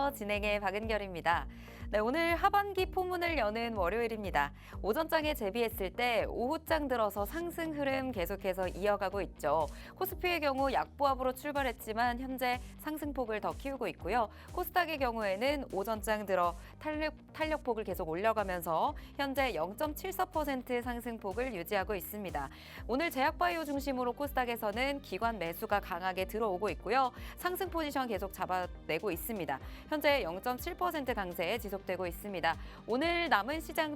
안녕하세요. 진행의 박은결입니다. 네, 오늘 하반기 포문을 여는 월요일입니다. 오전장에 대비했을 때 오후장 들어서 상승 흐름 계속해서 이어가고 있죠. 코스피의 경우 약보합으로 출발했지만 현재 상승폭을 더 키우고 있고요. 코스닥의 경우에는 오전장 들어 탄력폭을 계속 올려가면서 현재 0.74% 상승폭을 유지하고 있습니다. 오늘 제약바이오 중심으로 코스닥에서는 기관 매수가 강하게 들어오고 있고요. 상승 포지션 계속 잡아내고 있습니다. 현재 0.7% 강세에 지속되고 있습니다. 오늘 남은 시장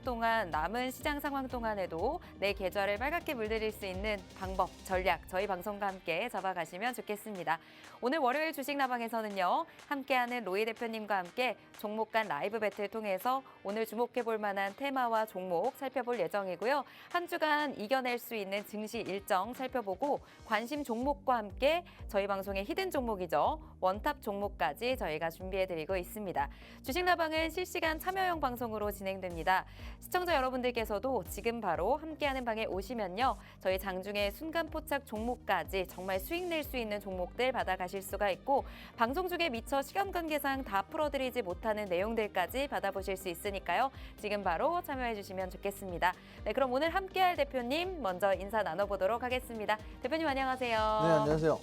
상황 동안에도 내 계좌를 빨갛게 물들일 수 있는 방법, 전략 저희 방송과 함께 잡아가시면 좋겠습니다. 오늘 월요일 주식나방에서는요. 함께하는 로이 대표님과 함께 종목 간 라이브 배틀 통해서 오늘 주목해볼 만한 테마와 종목 살펴볼 예정이고요. 한 주간 이겨낼 수 있는 증시 일정 살펴보고 관심 종목과 함께 저희 방송의 히든 종목이죠. 원탑 종목까지 저희가 준비해드리고 있습니다. 주식나방은 실시간 참여형 방송으로 진행됩니다. 시청자 여러분들께서도 지금 바로 함께하는 방에 오시면요. 저희 장중에 순간 포착 종목까지 정말 수익 낼 수 있는 종목들 받아가실 수가 있고 방송 중에 미처 시간 관계상 다 풀어드리지 못하는 내용들까지 받아보실 수 있으니까요. 지금 바로 참여해 주시면 좋겠습니다. 네, 그럼 오늘 함께할 대표님 먼저 인사 나눠보도록 하겠습니다. 대표님 안녕하세요. 네, 안녕하세요.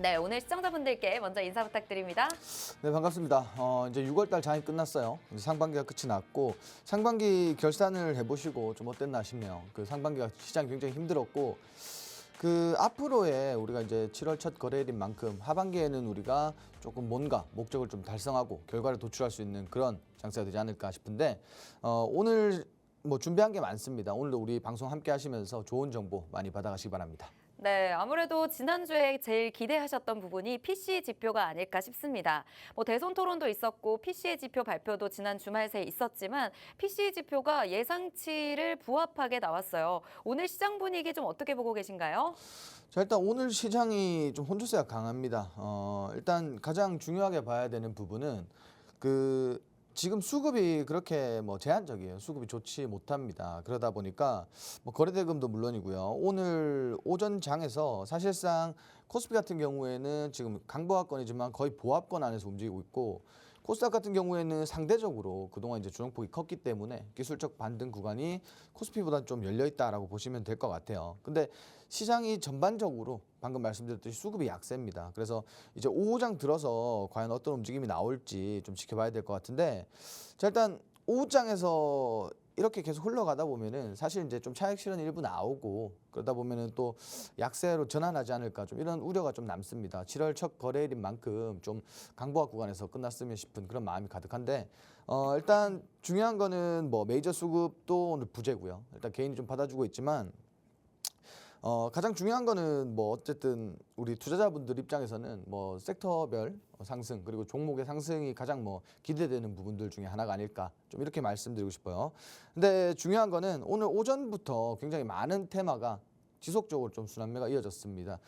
네, 오늘 시청자분들께 먼저 인사 부탁드립니다. 네, 반갑습니다. 이제 6월달 장이 끝났어요. 이제 상반기가 끝이 났고 상반기 결산을 해보시고 좀 어땠나 싶네요. 그 상반기가 시장이 굉장히 힘들었고 그 앞으로의 우리가 이제 7월 첫 거래일인 만큼 하반기에는 우리가 조금 뭔가 목적을 좀 달성하고 결과를 도출할 수 있는 그런 장세가 되지 않을까 싶은데 오늘 뭐 준비한 게 많습니다. 오늘도 우리 방송 함께 하시면서 좋은 정보 많이 받아가시기 바랍니다. 네, 아무래도 지난주에 제일 기대하셨던 부분이 PC 지표가 아닐까 싶습니다. 뭐 대선 토론도 있었고 PC의 지표 발표도 지난 주말 새에 있었지만 PC 지표가 예상치를 부합하게 나왔어요. 오늘 시장 분위기 좀 어떻게 보고 계신가요? 자, 일단 오늘 시장이 좀 혼조세가 강합니다. 일단 가장 중요하게 봐야 되는 부분은 지금 수급이 그렇게 뭐 제한적이에요. 수급이 좋지 못합니다. 그러다 보니까 뭐 거래대금도 물론이고요. 오늘 오전 장에서 사실상 코스피 같은 경우에는 지금 강보합권이지만 거의 보합권 안에서 움직이고 있고 코스닥 같은 경우에는 상대적으로 그동안 이제 조정폭이 컸기 때문에 기술적 반등 구간이 코스피보다 좀 열려 있다라고 보시면 될 것 같아요. 근데 시장이 전반적으로 방금 말씀드렸듯이 수급이 약세입니다. 그래서 이제 오후장 들어서 과연 어떤 움직임이 나올지 좀 지켜봐야 될 것 같은데 자, 일단 오후장에서 이렇게 계속 흘러가다 보면은 사실 이제 좀 차익 실현이 일부 나오고 그러다 보면은 또 약세로 전환하지 않을까 좀 이런 우려가 좀 남습니다. 7월 첫 거래일인 만큼 좀 강보합 구간에서 끝났으면 싶은 그런 마음이 가득한데 일단 중요한 거는 뭐 메이저 수급도 오늘 부재고요. 일단 개인이 좀 받아주고 있지만 가장 중요한 거는 뭐 어쨌든 우리 투자자분들 입장에서는 뭐 섹터별 상승 그리고 종목의 상승이 가장 뭐 기대되는 부분들 중에 하나가 아닐까 좀 이렇게 말씀드리고 싶어요. 근데 중요한 거는 오늘 오전부터 굉장히 많은 테마가 지속적으로 좀 순환매가 이어졌습니다.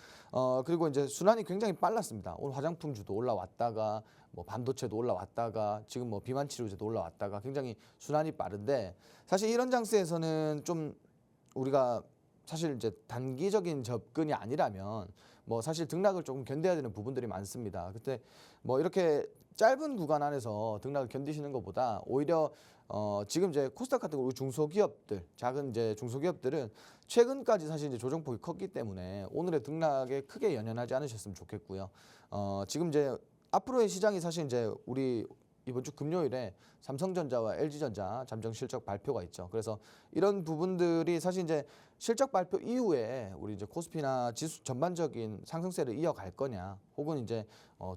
그리고 이제 순환이 굉장히 빨랐습니다. 오늘 화장품주도 올라왔다가 뭐 반도체도 올라왔다가 지금 뭐 비만 치료제도 올라왔다가 굉장히 순환이 빠른데 사실 이런 장세에서는 좀 우리가 사실 이제 단기적인 접근이 아니라면 뭐 사실 등락을 조금 견뎌야 되는 부분들이 많습니다. 그때 뭐 이렇게 짧은 구간 안에서 등락을 견디시는 것보다 오히려 지금 이제 코스닥 같은 우리 중소기업들, 작은 이제 중소기업들은 최근까지 사실 이제 조정폭이 컸기 때문에 오늘의 등락에 크게 연연하지 않으셨으면 좋겠고요. 지금 이제 앞으로의 시장이 사실 이제 우리 이번 주 금요일에 삼성전자와 LG전자 잠정 실적 발표가 있죠. 그래서 이런 부분들이 사실 이제 실적 발표 이후에 우리 이제 코스피나 지수 전반적인 상승세를 이어갈 거냐, 혹은 이제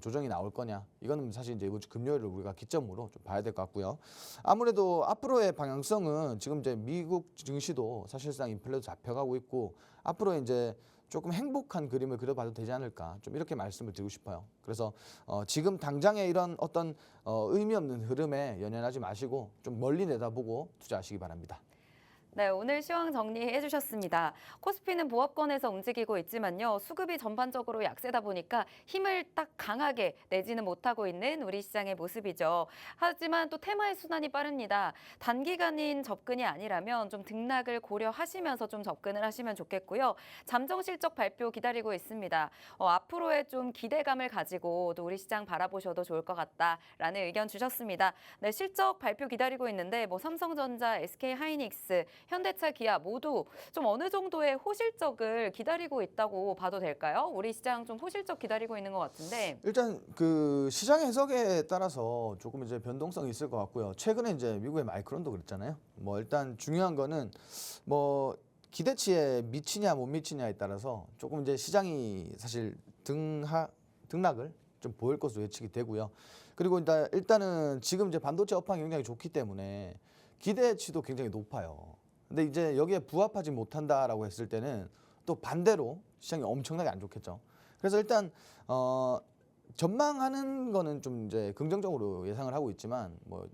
조정이 나올 거냐, 이거는 사실 이제 이번 주 금요일을 우리가 기점으로 좀 봐야 될 것 같고요. 아무래도 앞으로의 방향성은 지금 이제 미국 증시도 사실상 인플레도 잡혀가고 있고 앞으로 이제 조금 행복한 그림을 그려봐도 되지 않을까 좀 이렇게 말씀을 드리고 싶어요. 그래서 지금 당장의 이런 어떤 의미 없는 흐름에 연연하지 마시고 좀 멀리 내다보고 투자하시기 바랍니다. 네, 오늘 시황 정리해 주셨습니다. 코스피는 보합권에서 움직이고 있지만요. 수급이 전반적으로 약세다 보니까 힘을 딱 강하게 내지는 못하고 있는 우리 시장의 모습이죠. 하지만 또 테마의 순환이 빠릅니다. 단기간인 접근이 아니라면 좀 등락을 고려하시면서 좀 접근을 하시면 좋겠고요. 잠정 실적 발표 기다리고 있습니다. 앞으로의 좀 기대감을 가지고 또 우리 시장 바라보셔도 좋을 것 같다라는 의견 주셨습니다. 네, 실적 발표 기다리고 있는데 뭐 삼성전자, SK하이닉스, 현대차, 기아 모두 좀 어느 정도의 호실적을 기다리고 있다고 봐도 될까요? 우리 시장 좀 호실적 기다리고 있는 것 같은데. 일단 그 시장 해석에 따라서 조금 이제 변동성이 있을 것 같고요. 최근에 이제 미국의 마이크론도 그랬잖아요. 뭐 일단 중요한 거는 뭐 기대치에 미치냐 못 미치냐에 따라서 조금 이제 시장이 사실 등락을 좀 보일 것으로 예측이 되고요. 그리고 일단은 지금 이제 반도체 업황이 굉장히 좋기 때문에 기대치도 굉장히 높아요. 근데 이제 여기에 부합하지 못한다라고 했을 때는 또 반대로 시장이 엄청나게 안 좋겠죠. 그래서 일단 전망하는 거는 좀 이제 긍정적으로 예상을 하고 있지만 뭐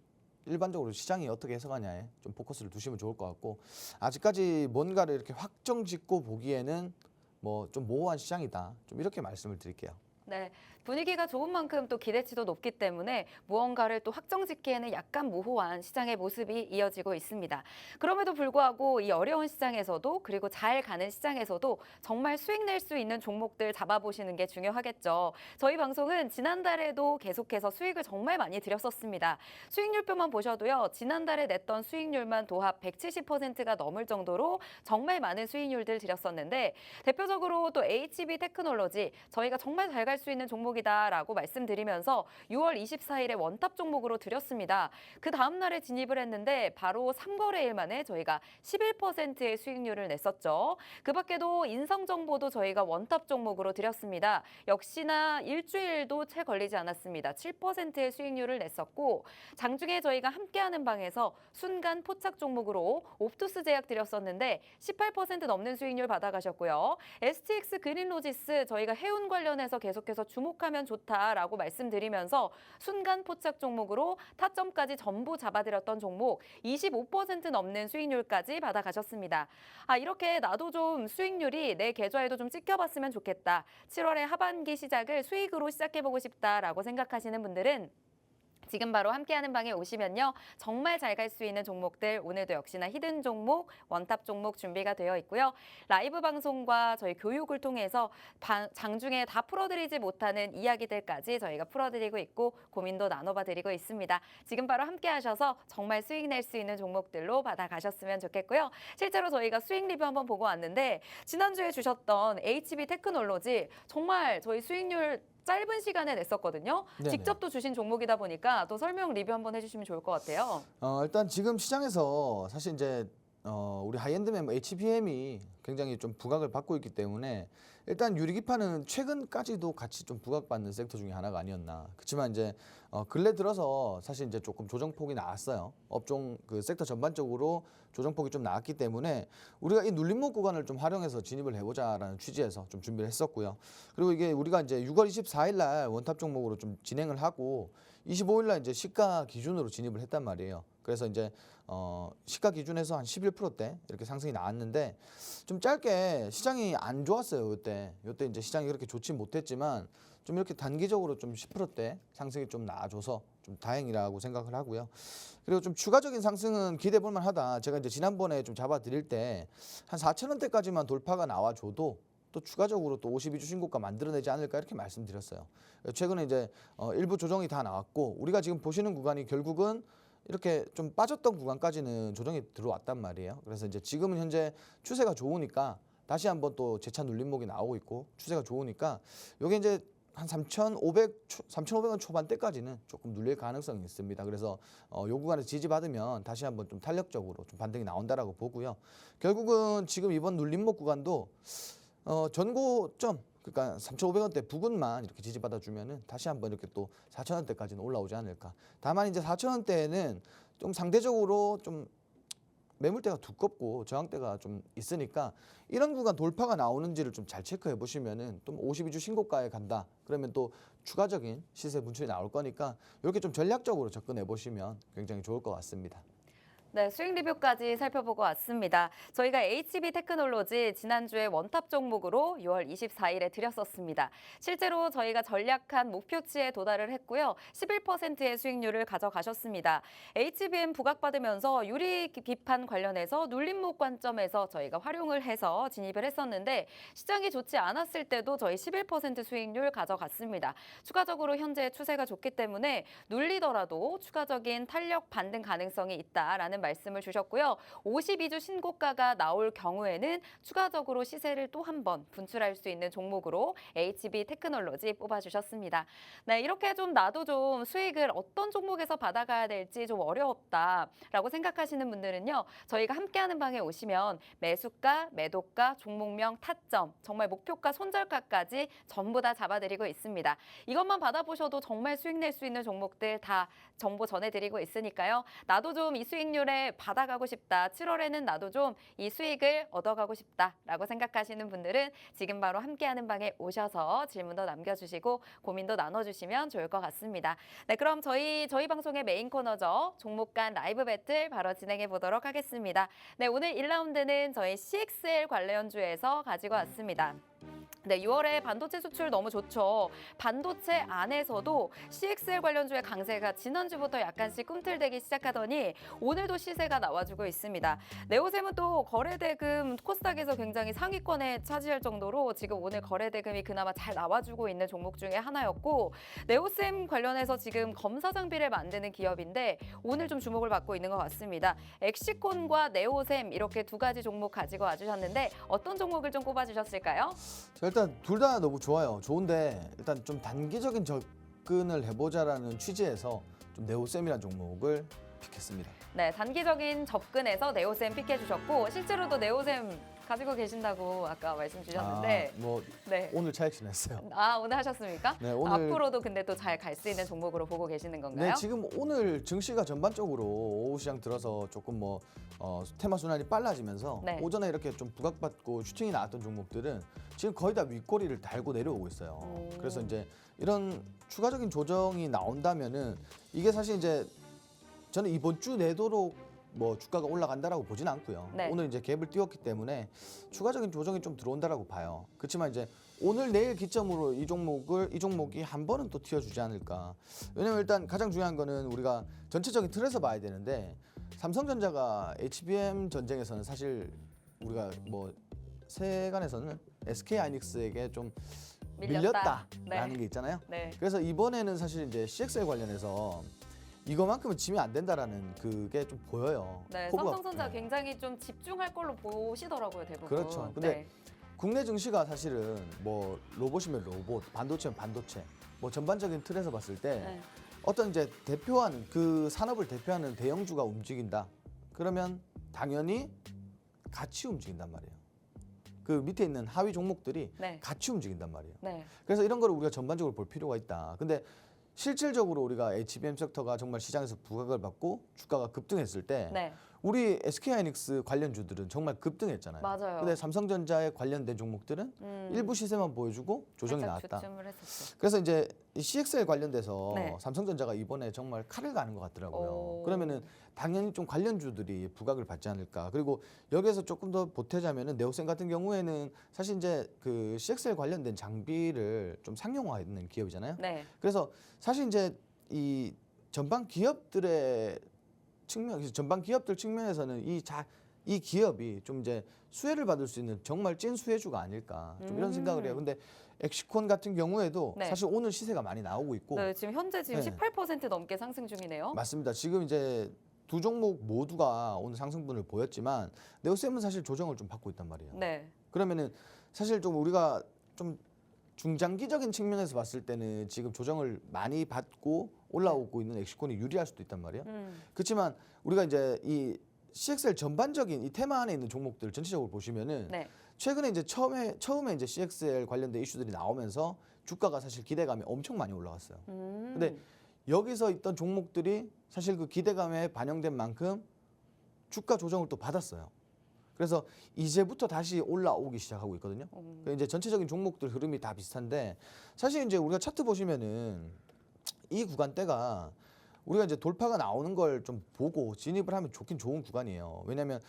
일반적으로 시장이 어떻게 해석하냐에 좀 포커스를 두시면 좋을 것 같고 아직까지 뭔가를 이렇게 확정 짓고 보기에는 뭐 좀 모호한 시장이다. 좀 이렇게 말씀을 드릴게요. 네, 분위기가 좋은 만큼 또 기대치도 높기 때문에 무언가를 또 확정짓기에는 약간 모호한 시장의 모습이 이어지고 있습니다. 그럼에도 불구하고 이 어려운 시장에서도 그리고 잘 가는 시장에서도 정말 수익 낼 수 있는 종목들 잡아보시는 게 중요하겠죠. 저희 방송은 지난달에도 계속해서 수익을 정말 많이 드렸었습니다. 수익률표만 보셔도요. 지난달에 냈던 수익률만 도합 170%가 넘을 정도로 정말 많은 수익률들 드렸었는데 대표적으로 또 HB 테크놀로지 저희가 정말 잘 갈 수 있는 종목이다라고 말씀드리면서 6월 24일에 원탑 종목으로 드렸습니다. 그 다음 날에 진입을 했는데 바로 3거래일 만에 저희가 11%의 수익률을 냈었죠. 그 밖에도 인성정보도 저희가 원탑 종목으로 드렸습니다. 역시나 일주일도 채 걸리지 않았습니다. 7%의 수익률을 냈었고 장중에 저희가 함께하는 방에서 순간 포착 종목으로 옵투스 제약 드렸었는데 18% 넘는 수익률 받아가셨고요. STX 그린로지스 저희가 해운 관련해서 계속해서 주목하면 좋다라고 말씀드리면서 순간 포착 종목으로 타점까지 전부 잡아드렸던 종목 25% 넘는 수익률까지 받아가셨습니다. 이렇게 나도 좀 수익률이 내 계좌에도 좀 찍혀봤으면 좋겠다. 7월의 하반기 시작을 수익으로 시작해보고 싶다라고 생각하시는 분들은 지금 바로 함께하는 방에 오시면요. 정말 잘 갈 수 있는 종목들 오늘도 역시나 히든 종목, 원탑 종목 준비가 되어 있고요. 라이브 방송과 저희 교육을 통해서 장중에 다 풀어드리지 못하는 이야기들까지 저희가 풀어드리고 있고 고민도 나눠봐드리고 있습니다. 지금 바로 함께하셔서 정말 수익 낼 수 있는 종목들로 받아가셨으면 좋겠고요. 실제로 저희가 수익 리뷰 한번 보고 왔는데 지난주에 주셨던 HB 테크놀로지 정말 저희 수익률 짧은 시간에 냈었거든요. 네네. 직접 또 주신 종목이다 보니까 또 설명 리뷰 한번 해주시면 좋을 것 같아요. 일단 지금 시장에서 사실 이제 우리 하이엔드 멤버 HBM이 굉장히 좀 부각을 받고 있기 때문에 일단 유리기판은 최근까지도 같이 좀 부각받는 섹터 중에 하나가 아니었나. 그렇지만 이제 근래 들어서 사실 이제 조금 조정폭이 나왔어요. 업종 그 섹터 전반적으로 조정폭이 좀 나왔기 때문에 우리가 이 눌림목 구간을 좀 활용해서 진입을 해보자라는 취지에서 좀 준비를 했었고요. 그리고 이게 우리가 이제 6월 24일 날 원탑 종목으로 좀 진행을 하고 25일 날 이제 시가 기준으로 진입을 했단 말이에요. 그래서 이제 시가 기준에서 한 11%대 이렇게 상승이 나왔는데 좀 짧게 시장이 안 좋았어요. 요때 이제 시장이 그렇게 좋지 못했지만 좀 이렇게 단기적으로 좀 10%대 상승이 좀 나와줘서 좀 다행이라고 생각을 하고요. 그리고 좀 추가적인 상승은 기대해 볼 만하다. 제가 이제 지난번에 좀 잡아드릴 때 한 4,000원대까지만 돌파가 나와줘도 또 추가적으로 또 52주 신고가 만들어내지 않을까 이렇게 말씀드렸어요. 최근에 이제 일부 조정이 다 나왔고 우리가 지금 보시는 구간이 결국은 이렇게 좀 빠졌던 구간까지는 조정이 들어왔단 말이에요. 그래서 이제 지금은 현재 추세가 좋으니까 다시 한번 또 재차 눌림목이 나오고 있고 추세가 좋으니까 요게 이제 한 3,500원 초반대까지는 조금 눌릴 가능성이 있습니다. 그래서 요 구간에서 지지받으면 다시 한번 좀 탄력적으로 좀 반등이 나온다라고 보고요. 결국은 지금 이번 눌림목 구간도 전고점 그러니까 3,500원대 부근만 이렇게 지지받아 주면은 다시 한번 이렇게 또 4,000원대까지는 올라오지 않을까. 다만 이제 4,000원대는 좀 상대적으로 좀 매물대가 두껍고 저항대가 좀 있으니까 이런 구간 돌파가 나오는지를 좀 잘 체크해 보시면은 또 52주 신고가에 간다. 그러면 또 추가적인 시세 분출이 나올 거니까 이렇게 좀 전략적으로 접근해 보시면 굉장히 좋을 것 같습니다. 네, 수익 리뷰까지 살펴보고 왔습니다. 저희가 HB 테크놀로지 지난주에 원탑 종목으로 6월 24일에 드렸었습니다. 실제로 저희가 전략한 목표치에 도달을 했고요. 11%의 수익률을 가져가셨습니다. HBM 부각받으면서 유리 기판 관련해서 눌림목 관점에서 저희가 활용을 해서 진입을 했었는데 시장이 좋지 않았을 때도 저희 11% 수익률 가져갔습니다. 추가적으로 현재 추세가 좋기 때문에 눌리더라도 추가적인 탄력 반등 가능성이 있다라는 말씀을 주셨고요. 52주 신고가가 나올 경우에는 추가적으로 시세를 또 한 번 분출할 수 있는 종목으로 HB 테크놀로지 뽑아주셨습니다. 네, 이렇게 좀 나도 좀 수익을 어떤 종목에서 받아가야 될지 좀 어려웠다라고 생각하시는 분들은요. 저희가 함께하는 방에 오시면 매수가, 매도가, 종목명, 타점, 정말 목표가, 손절가까지 전부 다 잡아드리고 있습니다. 이것만 받아보셔도 정말 수익 낼 수 있는 종목들 다 정보 전해드리고 있으니까요. 나도 좀 이 수익률에 받아가고 싶다. 7월에는 나도 좀 이 수익을 얻어가고 싶다라고 생각하시는 분들은 지금 바로 함께하는 방에 오셔서 질문도 남겨주시고 고민도 나눠주시면 좋을 것 같습니다. 네, 그럼 저희 방송의 메인 코너죠. 종목 간 라이브 배틀 바로 진행해 보도록 하겠습니다. 네, 오늘 1라운드는 저희 CXL 관련주에서 가지고 왔습니다. 네, 6월에 반도체 수출 너무 좋죠. 반도체 안에서도 CXL 관련주의 강세가 지난주부터 약간씩 꿈틀대기 시작하더니 오늘도 시세가 나와주고 있습니다. 네오셈은 또 거래대금 코스닥에서 굉장히 상위권에 차지할 정도로 지금 오늘 거래대금이 그나마 잘 나와주고 있는 종목 중에 하나였고 네오셈 관련해서 지금 검사 장비를 만드는 기업인데 오늘 좀 주목을 받고 있는 것 같습니다. 엑시콘과 네오셈 이렇게 두 가지 종목 가지고 와주셨는데 어떤 종목을 좀 꼽아주셨을까요? 자, 일단 둘 다 너무 좋아요. 좋은데 일단 좀 단기적인 접근을 해보자라는 취지에서 좀 네오셈이라는 종목을 픽했습니다. 네, 단기적인 접근에서 네오셈 픽해 주셨고 실제로도 네오셈 가지고 계신다고 아까 말씀 주셨는데 네. 오늘 차익 했어요. 오늘 하셨습니까? 네, 오늘 앞으로도 근데 또 잘 갈 수 있는 종목으로 보고 계시는 건가요? 네, 지금 오늘 증시가 전반적으로 오후 시장 들어서 조금 테마 순환이 빨라지면서 네. 오전에 이렇게 좀 부각받고 슈팅이 나왔던 종목들은 지금 거의 다 윗꼬리를 달고 내려오고 있어요. 그래서 이제 이런 추가적인 조정이 나온다면은 이게 사실 이제 저는 이번 주 내도록 주가가 올라간다라고 보진 않고요. 네. 오늘 이제 갭을 띄웠기 때문에 추가적인 조정이 좀 들어온다라고 봐요. 그렇지만 이제 오늘 내일 기점으로 이 종목이 한 번은 또 튀어주지 않을까. 왜냐면 일단 가장 중요한 거는 우리가 전체적인 틀에서 봐야 되는데 삼성전자가 HBM 전쟁에서는 사실 우리가 세간에서는 SK 하이닉스에게 좀 밀렸다라는 게 있잖아요. 네. 그래서 이번에는 사실 이제 CXL 관련해서 이거만큼은 지면 안 된다라는 그게 좀 보여요. 네, 포부가. 삼성전자 굉장히 좀 집중할 걸로 보시더라고요, 대부분. 그렇죠. 근데 국내 증시가 사실은 로봇이면 로봇, 반도체면 반도체, 전반적인 틀에서 봤을 때 네. 어떤 이제 대표하는 그 산업을 대표하는 대형주가 움직인다. 그러면 당연히 같이 움직인단 말이에요. 그 밑에 있는 하위 종목들이 네. 같이 움직인단 말이에요. 네. 그래서 이런 거를 우리가 전반적으로 볼 필요가 있다. 근데 실질적으로 우리가 HBM 섹터가 정말 시장에서 부각을 받고 주가가 급등했을 때 네. 우리 SK하이닉스 관련주들은 정말 급등했잖아요. 맞아요. 근데 삼성전자에 관련된 종목들은 일부 시세만 보여주고 조정이 살짝 나왔다. 주춤을 했었죠. 그래서 이제 이 CXL 관련돼서 네. 삼성전자가 이번에 정말 칼을 가는 것 같더라고요. 오. 그러면은 당연히 좀 관련주들이 부각을 받지 않을까. 그리고 여기에서 조금 더 보태자면은 네오셈 같은 경우에는 사실 이제 그 CXL 관련된 장비를 좀 상용화했는 기업이잖아요. 네. 그래서 사실 이제 이 전방 기업들 측면에서는 이 기업이 좀 이제 수혜를 받을 수 있는 정말 찐 수혜주가 아닐까 좀 이런 생각을 해요. 근데 엑시콘 같은 경우에도 네. 사실 오늘 시세가 많이 나오고 있고 네, 지금 현재 네. 18% 넘게 상승 중이네요. 맞습니다. 지금 이제 두 종목 모두가 오늘 상승분을 보였지만 네오셈은 사실 조정을 좀 받고 있단 말이에요. 네. 그러면은 사실 좀 우리가 좀 중장기적인 측면에서 봤을 때는 지금 조정을 많이 받고 올라오고 있는 엑시콘이 유리할 수도 있단 말이에요. 그렇지만 우리가 이제 이 CXL 전반적인 이 테마 안에 있는 종목들 전체적으로 보시면은 네. 최근에 이제 처음에 이제 CXL 관련된 이슈들이 나오면서 주가가 사실 기대감이 엄청 많이 올라갔어요. 근데 여기서 있던 종목들이 사실 그 기대감에 반영된 만큼 주가 조정을 또 받았어요. 그래서 이제부터 다시 올라오기 시작하고 있거든요. 이제 전체적인 종목들 흐름이 다 비슷한데 사실 이제 우리가 차트 보시면은 이 구간대가 우리가 이제 돌파가 나오는 걸 좀 보고 진입을 하면 좋긴 좋은 구간이에요. 왜냐하면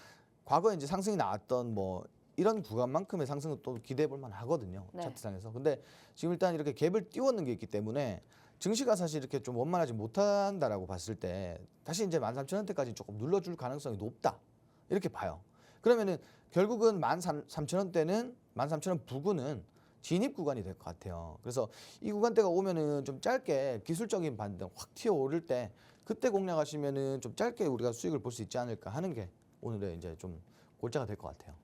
과거에 이제 상승이 나왔던 뭐 이런 구간만큼의 상승은 또 기대해 볼 만하거든요. 네. 차트상에서. 근데 지금 일단 이렇게 갭을 띄워놓은 게 있기 때문에 증시가 사실 이렇게 좀 원만하지 못한다라고 봤을 때 다시 이제 13,000원대까지 조금 눌러줄 가능성이 높다 이렇게 봐요. 그러면은 결국은 13,000원대는 13,000원 부근은 진입 구간이 될 것 같아요. 그래서 이 구간대가 오면은 좀 짧게 기술적인 반등 확 튀어오를 때 그때 공략하시면은 좀 짧게 우리가 수익을 볼 수 있지 않을까 하는 게 오늘의 이제 좀 골자가 될 것 같아요.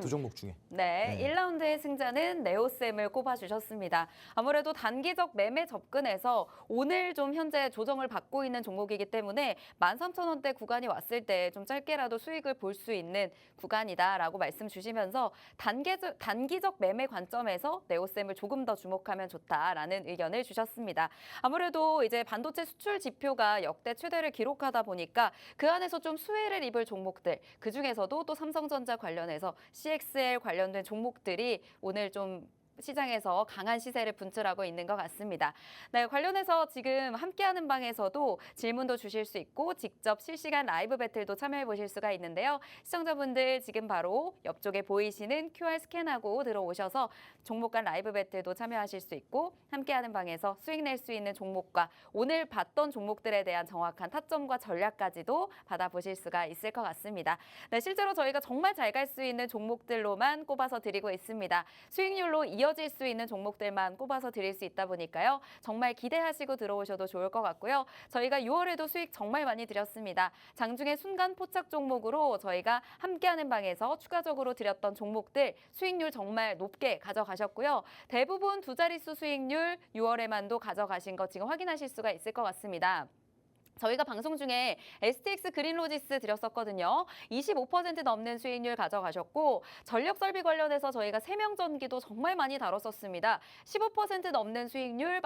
두 종목 중에. 네, 네. 1라운드의 승자는 네오셈을 꼽아주셨습니다. 아무래도 단기적 매매 접근에서 오늘 좀 현재 조정을 받고 있는 종목이기 때문에 13,000원대 구간이 왔을 때 좀 짧게라도 수익을 볼 수 있는 구간이다라고 말씀 주시면서 단기적 매매 관점에서 네오셈을 조금 더 주목하면 좋다라는 의견을 주셨습니다. 아무래도 이제 반도체 수출 지표가 역대 최대를 기록하다 보니까 그 안에서 좀 수혜를 입을 종목들, 그 중에서도 또 삼성전자 관련해서 CXL 관련된 종목들이 오늘 좀 시장에서 강한 시세를 분출하고 있는 것 같습니다. 네, 관련해서 지금 함께하는 방에서도 질문도 주실 수 있고 직접 실시간 라이브 배틀도 참여해 보실 수가 있는데요. 시청자분들 지금 바로 옆쪽에 보이시는 QR 스캔하고 들어오셔서 종목 간 라이브 배틀도 참여하실 수 있고 함께하는 방에서 수익 낼 수 있는 종목과 오늘 봤던 종목들에 대한 정확한 타점과 전략까지도 받아보실 수가 있을 것 같습니다. 네, 실제로 저희가 정말 잘 갈 수 있는 종목들로만 꼽아서 드리고 있습니다. 수익률로 이어질 수 있는 종목들만 꼽아서 드릴 수 있다 보니까요. 정말 기대하시고 들어오셔도 좋을 것 같고요. 저희가 6월에도 수익 정말 많이 드렸습니다. 장중에 순간 포착 종목으로 저희가 함께하는 방에서 추가적으로 드렸던 종목들 수익률 정말 높게 가져가셨고요. 대부분 두 자릿수 수익률 6월에만도 가져가신 거 지금 확인하실 수가 있을 것 같습니다. 저희가 방송 중에 STX 그린로지스 드렸었거든요. 25% 넘는 수익률 가져가셨고 전력 설비 관련해서 저희가 세명전기도 정말 많이 다뤘었습니다. 15% 넘는 수익률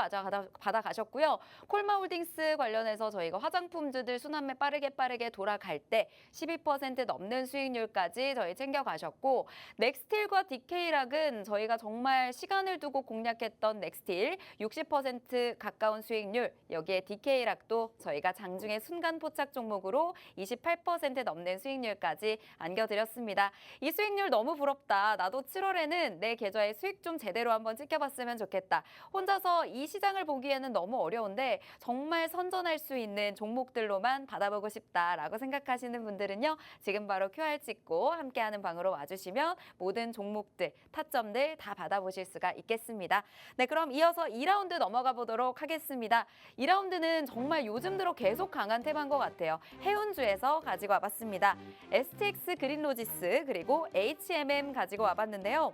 받아가셨고요. 콜마홀딩스 관련해서 저희가 화장품주들 순환매 빠르게 돌아갈 때 12% 넘는 수익률까지 저희 챙겨가셨고 넥스틸과 DK락은 저희가 정말 시간을 두고 공략했던 넥스틸 60% 가까운 수익률 여기에 DK락도 저희가 장중에 순간 포착 종목으로 28% 넘는 수익률까지 안겨드렸습니다. 이 수익률 너무 부럽다. 나도 7월에는 내 계좌에 수익 좀 제대로 한번 찍혀봤으면 좋겠다. 혼자서 이 시장을 보기에는 너무 어려운데 정말 선전할 수 있는 종목들로만 받아보고 싶다라고 생각하시는 분들은요. 지금 바로 QR 찍고 함께하는 방으로 와주시면 모든 종목들, 타점들 다 받아보실 수가 있겠습니다. 네, 그럼 이어서 2라운드 넘어가 보도록 하겠습니다. 2라운드는 정말 요즘 들어 계속 강한 테마인 것 같아요. 해운주에서 가지고 와봤습니다. STX 그린로지스 그리고 HMM 가지고 와봤는데요.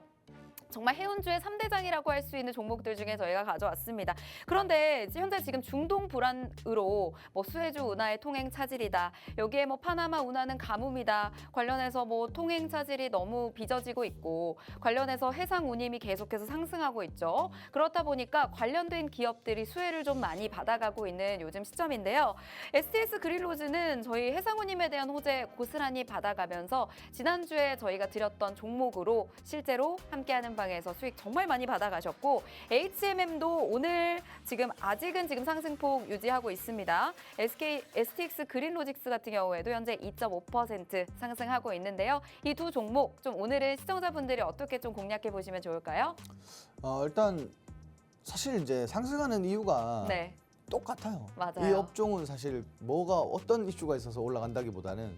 정말 해운주의 3대장이라고 할 수 있는 종목들 중에 저희가 가져왔습니다. 그런데 현재 지금 중동 불안으로 뭐 수혜주 운하의 통행 차질이다. 여기에 뭐 파나마 운하는 가뭄이다. 관련해서 뭐 통행 차질이 너무 빚어지고 있고 관련해서 해상 운임이 계속해서 상승하고 있죠. 그렇다 보니까 관련된 기업들이 수혜를 좀 많이 받아가고 있는 요즘 시점인데요. STS 그린로즈는 저희 해상 운임에 대한 호재 고스란히 받아가면서 지난주에 저희가 드렸던 종목으로 실제로 함께하는 방에서 수익 정말 많이 받아가셨고 HMM도 오늘 아직은 상승폭 유지하고 있습니다. STX 그린로직스 같은 경우에도 현재 2.5% 상승하고 있는데요. 이 두 종목 좀 오늘은 시청자분들이 어떻게 좀 공략해 보시면 좋을까요? 일단 사실 이제 상승하는 이유가 네. 똑같아요. 맞아요. 이 업종은 사실 뭐가 어떤 이슈가 있어서 올라간다기보다는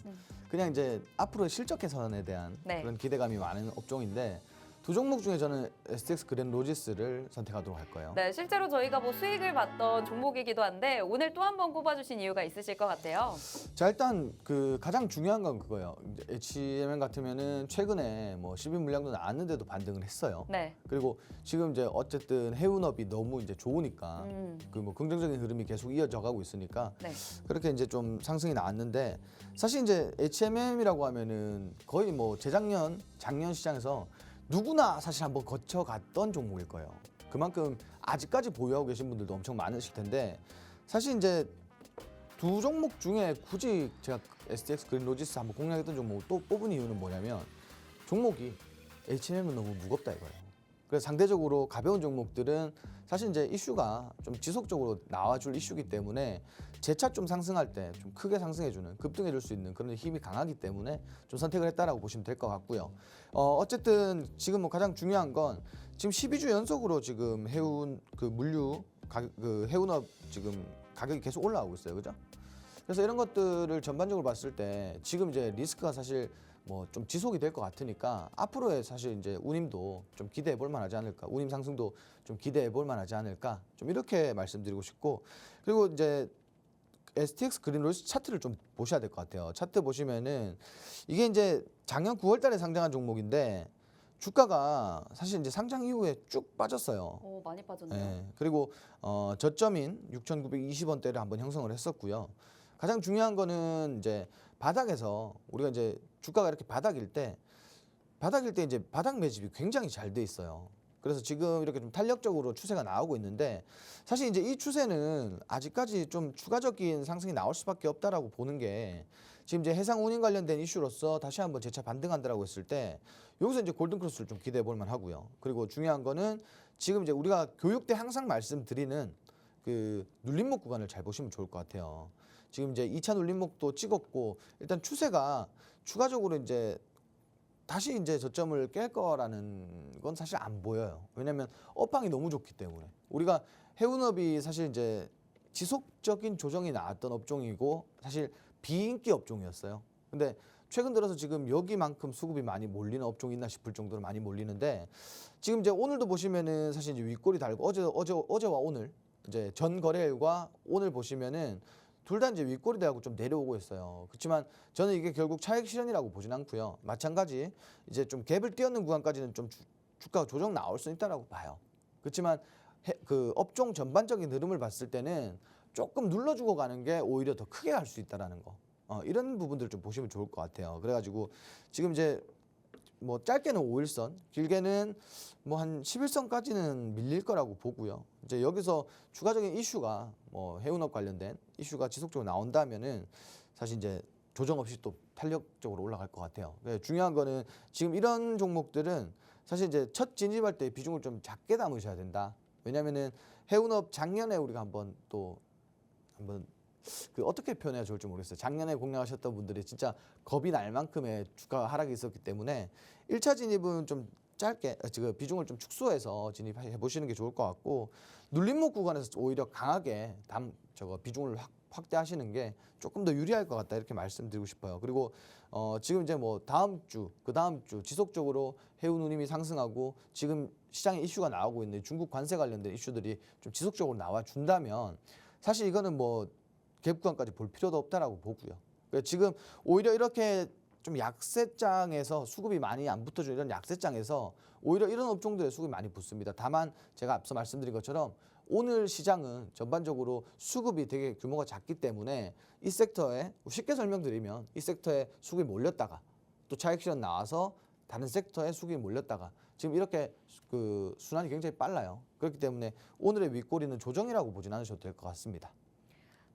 그냥 이제 앞으로의 실적 개선에 대한 네. 그런 기대감이 많은 업종인데 두 종목 중에 저는 STX 그린로지스를 선택하도록 할 거예요. 네, 실제로 저희가 뭐 수익을 봤던 종목이기도 한데 오늘 또 한 번 꼽아주신 이유가 있으실 것 같아요. 자, 일단 그 가장 중요한 건 그거예요. 이제 HMM 같으면은 최근에 뭐 10인 물량도 나왔는데도 반등을 했어요. 네. 그리고 지금 이제 어쨌든 해운업이 너무 이제 좋으니까 그 뭐 긍정적인 흐름이 계속 이어져 가고 있으니까 네. 그렇게 이제 좀 상승이 나왔는데 사실 이제 HMM이라고 하면은 거의 뭐 작년 시장에서 누구나 사실 한번 거쳐갔던 종목일 거예요. 그만큼 아직까지 보유하고 계신 분들도 엄청 많으실 텐데 사실 이제 두 종목 중에 굳이 제가 STX 그린로지스 한번 공략했던 종목을 또 뽑은 이유는 뭐냐면 종목이 HMM은 너무 무겁다 이거예요. 그래서 상대적으로 가벼운 종목들은 사실 이제 이슈가 좀 지속적으로 나와줄 이슈기 때문에 재차 좀 상승할 때 좀 크게 상승해주는 급등해줄 수 있는 그런 힘이 강하기 때문에 좀 선택을 했다라고 보시면 될 것 같고요. 어쨌든 지금 뭐 가장 중요한 건 지금 12주 연속으로 지금 해운 그 물류 그 해운업 지금 가격이 계속 올라오고 있어요, 그죠? 그래서 이런 것들을 전반적으로 봤을 때 지금 이제 리스크가 사실 뭐 좀 지속이 될 것 같으니까 앞으로의 사실 이제 운임도 좀 기대해 볼 만하지 않을까, 운임 상승도 좀 기대해 볼 만하지 않을까, 좀 이렇게 말씀드리고 싶고, 그리고 이제 STX 그린로지 차트를 좀 보셔야 될 것 같아요. 차트 보시면은 이게 이제 작년 9월달에 상장한 종목인데 주가가 사실 이제 상장 이후에 쭉 빠졌어요. 많이 빠졌네요. 예, 그리고 저점인 6,920원대를 한번 형성을 했었고요. 가장 중요한 거는 이제 바닥에서 우리가 이제 주가가 이렇게 바닥일 때 이제 바닥 매집이 굉장히 잘 돼 있어요. 그래서 지금 이렇게 좀 탄력적으로 추세가 나오고 있는데 사실 이제 이 추세는 아직까지 좀 추가적인 상승이 나올 수밖에 없다라고 보는 게 지금 이제 해상 운임 관련된 이슈로서 다시 한번 재차 반등한다라고 했을 때 여기서 이제 골든 크로스를 좀 기대해 볼 만하고요. 그리고 중요한 거는 지금 이제 우리가 교육 때 항상 말씀드리는 그 눌림목 구간을 잘 보시면 좋을 것 같아요. 지금 이제 2차 눌림목도 찍었고 일단 추세가 추가적으로 이제 다시 이제 저점을 깰 거라는 건 사실 안 보여요. 왜냐하면 업황이 너무 좋기 때문에 우리가 해운업이 사실 이제 지속적인 조정이 나왔던 업종이고 사실 비인기 업종이었어요. 근데 최근 들어서 지금 여기만큼 수급이 많이 몰리는 업종이 있나 싶을 정도로 많이 몰리는데 지금 이제 오늘도 보시면은 사실 이제 윗골이 달고 어제와 오늘 이제 전 거래일과 오늘 보시면은 둘 다 이제 윗골이 돼갖고 좀 내려오고 있어요. 그렇지만 저는 이게 결국 차익 실현이라고 보진 않고요. 마찬가지 이제 좀 갭을 띄었는 구간까지는 좀 주가 조정 나올 수 있다라고 봐요. 그렇지만 그 업종 전반적인 흐름을 봤을 때는 조금 눌러주고 가는 게 오히려 더 크게 갈 수 있다라는 거. 이런 부분들 좀 보시면 좋을 것 같아요. 그래가지고 지금 이제 뭐 짧게는 5일선, 길게는 뭐 한 10일선까지는 밀릴 거라고 보고요. 이제 여기서 추가적인 이슈가 뭐 해운업 관련된 이슈가 지속적으로 나온다면은 사실 이제 조정 없이 또 탄력적으로 올라갈 것 같아요. 중요한 거는 지금 이런 종목들은 사실 이제 첫 진입할 때 비중을 좀 작게 담으셔야 된다. 왜냐면은 해운업 작년에 우리가 한번 그 어떻게 표현해야 좋을지 모르겠어요. 작년에 공략하셨던 분들이 진짜 겁이 날 만큼의 주가 하락이 있었기 때문에 1차 진입은 좀 짧게 지금 비중을 좀 축소해서 진입해 보시는 게 좋을 것 같고 눌림목 구간에서 오히려 강하게 비중을 확대하시는 게 조금 더 유리할 것 같다 이렇게 말씀드리고 싶어요. 그리고 지금 이제 뭐 다음 주, 그 다음 주 지속적으로 해운 운임이 상승하고 지금 시장에 이슈가 나오고 있는 중국 관세 관련된 이슈들이 좀 지속적으로 나와 준다면 사실 이거는 뭐 갭 구간까지 볼 필요도 없다라고 보고요. 그러니까 지금 오히려 이렇게 좀 약세장에서 수급이 많이 안 붙어주는 이런 약세장에서 오히려 이런 업종들의 수급이 많이 붙습니다. 다만 제가 앞서 말씀드린 것처럼 오늘 시장은 전반적으로 수급이 되게 규모가 작기 때문에 이 섹터에 쉽게 설명드리면 이 섹터에 수급이 몰렸다가 또 차익 실현 나와서 다른 섹터에 수급이 몰렸다가 지금 이렇게 그 순환이 굉장히 빨라요. 그렇기 때문에 오늘의 윗꼬리는 조정이라고 보진 않으셔도 될 것 같습니다.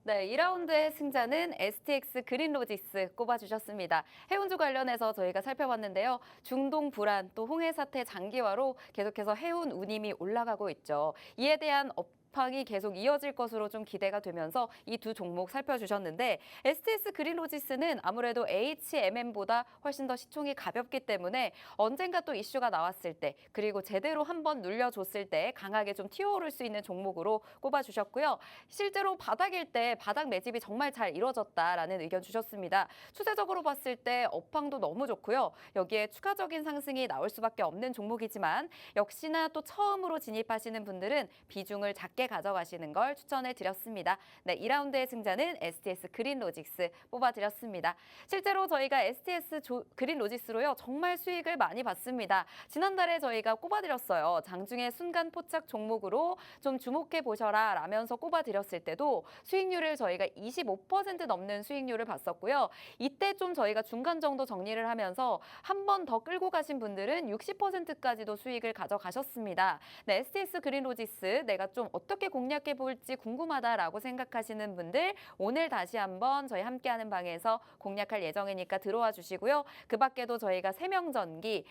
네, 2라운드의 승자는 STX 그린로지스 꼽아주셨습니다. 해운주 관련해서 저희가 살펴봤는데요. 중동 불안 또 홍해 사태 장기화로 계속해서 해운 운임이 올라가고 있죠. 이에 대한 업황이 계속 이어질 것으로 좀 기대가 되면서 이 두 종목 살펴주셨는데 STX 그린로지스는 아무래도 HMM보다 훨씬 더 시총이 가볍기 때문에 언젠가 또 이슈가 나왔을 때 그리고 제대로 한번 눌려줬을 때 강하게 좀 튀어오를 수 있는 종목으로 꼽아주셨고요. 실제로 바닥일 때 바닥 매집이 정말 잘 이뤄졌다라는 의견 주셨습니다. 추세적으로 봤을 때 업황도 너무 좋고요. 여기에 추가적인 상승이 나올 수밖에 없는 종목이지만 역시나 또 처음으로 진입하시는 분들은 비중을 작게 가져가시는 걸 추천해 드렸습니다. 네, 2라운드의 승자는 STS 그린로직스 뽑아드렸습니다. 실제로 저희가 STS 그린로직스로요 정말 수익을 많이 봤습니다. 지난달에 저희가 꼽아드렸어요. 장중에 순간 포착 종목으로 좀 주목해 보셔라 라면서 꼽아드렸을 때도 수익률을 저희가 25% 넘는 수익률을 봤었고요. 이때 좀 저희가 중간 정도 정리를 하면서 한 번 더 끌고 가신 분들은 60%까지도 수익을 가져가셨습니다. 네, STS 그린로직스 내가 좀 어떻게 어떻게 공략해 볼지 궁금하다라고 생각하시는 분들 오늘 다시 한번 저희 함께하는 방에서 공략할 예정이니까 들어와 주시고요. 그 밖에도 저희가 세명전기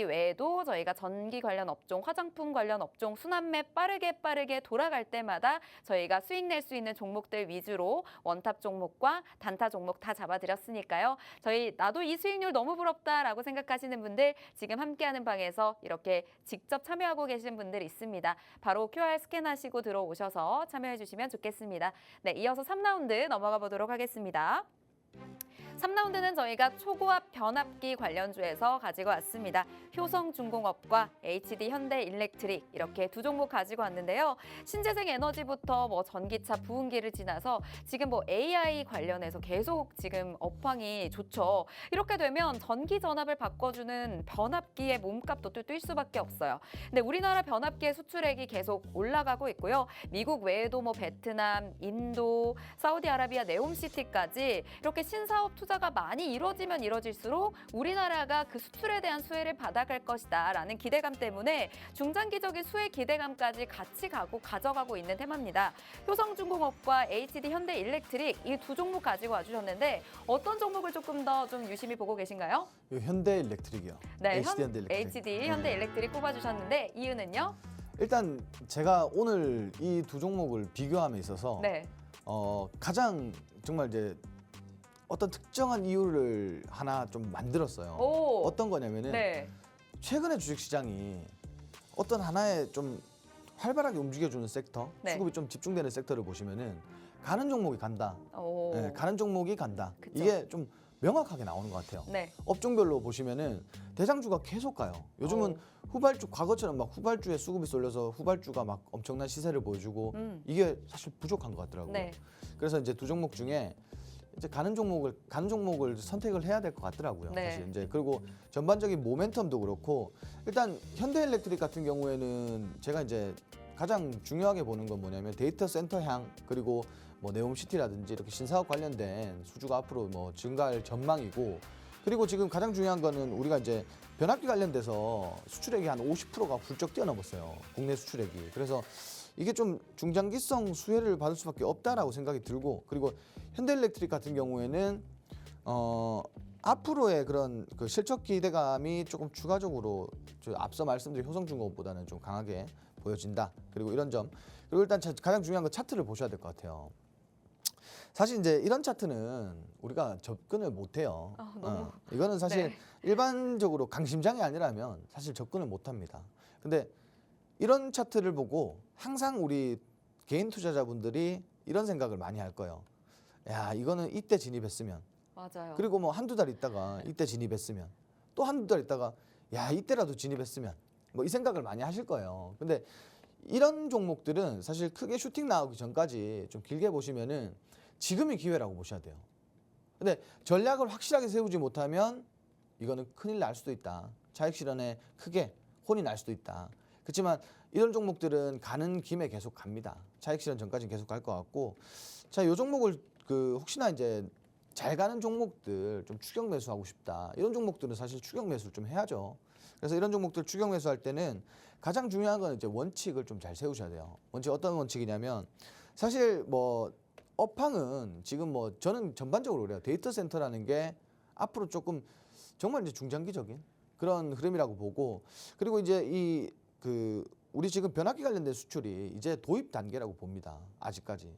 외에도 저희가 전기 관련 업종, 화장품 관련 업종 순환매 빠르게 돌아갈 때마다 저희가 수익 낼 수 있는 종목들 위주로 원탑 종목과 단타 종목 다 잡아드렸으니까요. 저희 나도 이 수익률 너무 부럽다라고 생각하시는 분들 지금 함께하는 방에서 이렇게 직접 참여하고 계신 분들 있습니다. 바로 QR 스캔하시고 들어오셔서 참여해 주시면 좋겠습니다. 네, 이어서 3라운드 넘어가 보도록 하겠습니다. 3라운드는 저희가 초고압 변압기 관련주에서 가지고 왔습니다. 효성중공업과 HD 현대일렉트릭 이렇게 두 종목 가지고 왔는데요. 신재생 에너지부터 뭐 전기차, 부은기를 지나서 지금 뭐 AI 관련해서 계속 지금 업황이 좋죠. 이렇게 되면 전기 전압을 바꿔주는 변압기의 몸값도 또 뛸 수밖에 없어요. 근데 우리나라 변압기의 수출액이 계속 올라가고 있고요. 미국 외에도 뭐 베트남, 인도, 사우디아라비아, 네옴시티까지 이렇게 신사업 투자가 많이 이루어지면 이루어질수록 우리나라가 그 수출에 대한 수혜를 받아갈 것이다 라는 기대감 때문에 중장기적인 수혜 기대감까지 같이 가져가고 있는 테마입니다. 효성중공업과 HD 현대일렉트릭 이 두 종목 가지고 와주셨는데 어떤 종목을 조금 더 좀 유심히 보고 계신가요? 현대일렉트릭이요. 네, HD 현대일렉트릭. HD 현대일렉트릭 꼽아주셨는데 이유는요? 일단 제가 오늘 이 두 종목을 비교함에 있어서 네. 가장 정말 이제 어떤 특정한 이유를 하나 좀 만들었어요. 오. 어떤 거냐면은 네. 최근에 주식시장이 어떤 하나에 좀 활발하게 움직여주는 섹터, 네. 수급이 좀 집중되는 섹터를 보시면은 가는 종목이 간다. 오. 네, 가는 종목이 간다. 그쵸. 이게 좀 명확하게 나오는 것 같아요. 네. 업종별로 보시면은 대장주가 계속 가요. 요즘은 후발주 과거처럼 막 후발주에 수급이 쏠려서 후발주가 막 엄청난 시세를 보여주고 이게 사실 부족한 것 같더라고요. 네. 그래서 이제 두 종목 중에 이제 가는 종목을 선택을 해야 될 것 같더라고요. 네. 사실 이제 그리고 전반적인 모멘텀도 그렇고 일단 현대일렉트릭 같은 경우에는 제가 이제 가장 중요하게 보는 건 뭐냐면 데이터 센터 향 그리고 뭐 네옴시티라든지 이렇게 신사업 관련된 수주가 앞으로 뭐 증가할 전망이고 그리고 지금 가장 중요한 거는 우리가 이제 변압기 관련돼서 수출액이 한 50%가 훌쩍 뛰어넘었어요. 국내 수출액이. 그래서 이게 좀 중장기성 수혜를 받을 수밖에 없다라고 생각이 들고 그리고 현대일렉트릭 같은 경우에는 앞으로의 그런 그 실적 기대감이 조금 추가적으로 앞서 말씀드린 효성중공업보다는 좀 강하게 보여진다. 그리고 이런 점 그리고 일단 가장 중요한 건 차트를 보셔야 될 것 같아요. 사실 이제 이런 차트는 우리가 접근을 못해요. 너무... 이거는 사실 네. 일반적으로 강심장이 아니라면 사실 접근을 못합니다. 근데 이런 차트를 보고 항상 우리 개인 투자자분들이 이런 생각을 많이 할 거예요. 야, 이거는 이때 진입했으면. 맞아요. 그리고 뭐 한두 달 있다가 이때 진입했으면. 또 한두 달 있다가 야, 이때라도 진입했으면. 뭐 이 생각을 많이 하실 거예요. 근데 이런 종목들은 사실 크게 슈팅 나오기 전까지 좀 길게 보시면은 지금이 기회라고 보셔야 돼요. 근데 전략을 확실하게 세우지 못하면 이거는 큰일 날 수도 있다. 차익 실현에 크게 혼이 날 수도 있다. 그렇지만 이런 종목들은 가는 김에 계속 갑니다. 차익 실현 전까지는 계속 갈 것 같고, 자, 이 종목을 혹시나 이제 잘 가는 종목들 좀 추격 매수하고 싶다. 이런 종목들은 사실 추격 매수를 좀 해야죠. 그래서 이런 종목들 추격 매수할 때는 가장 중요한 건 이제 원칙을 좀 잘 세우셔야 돼요. 원칙 어떤 원칙이냐면 사실 뭐 업황은 지금 뭐 저는 전반적으로 그래요. 데이터 센터라는 게 앞으로 조금 정말 이제 중장기적인 그런 흐름이라고 보고 그리고 이제 우리 지금 변압기 관련된 수출이 이제 도입 단계라고 봅니다. 아직까지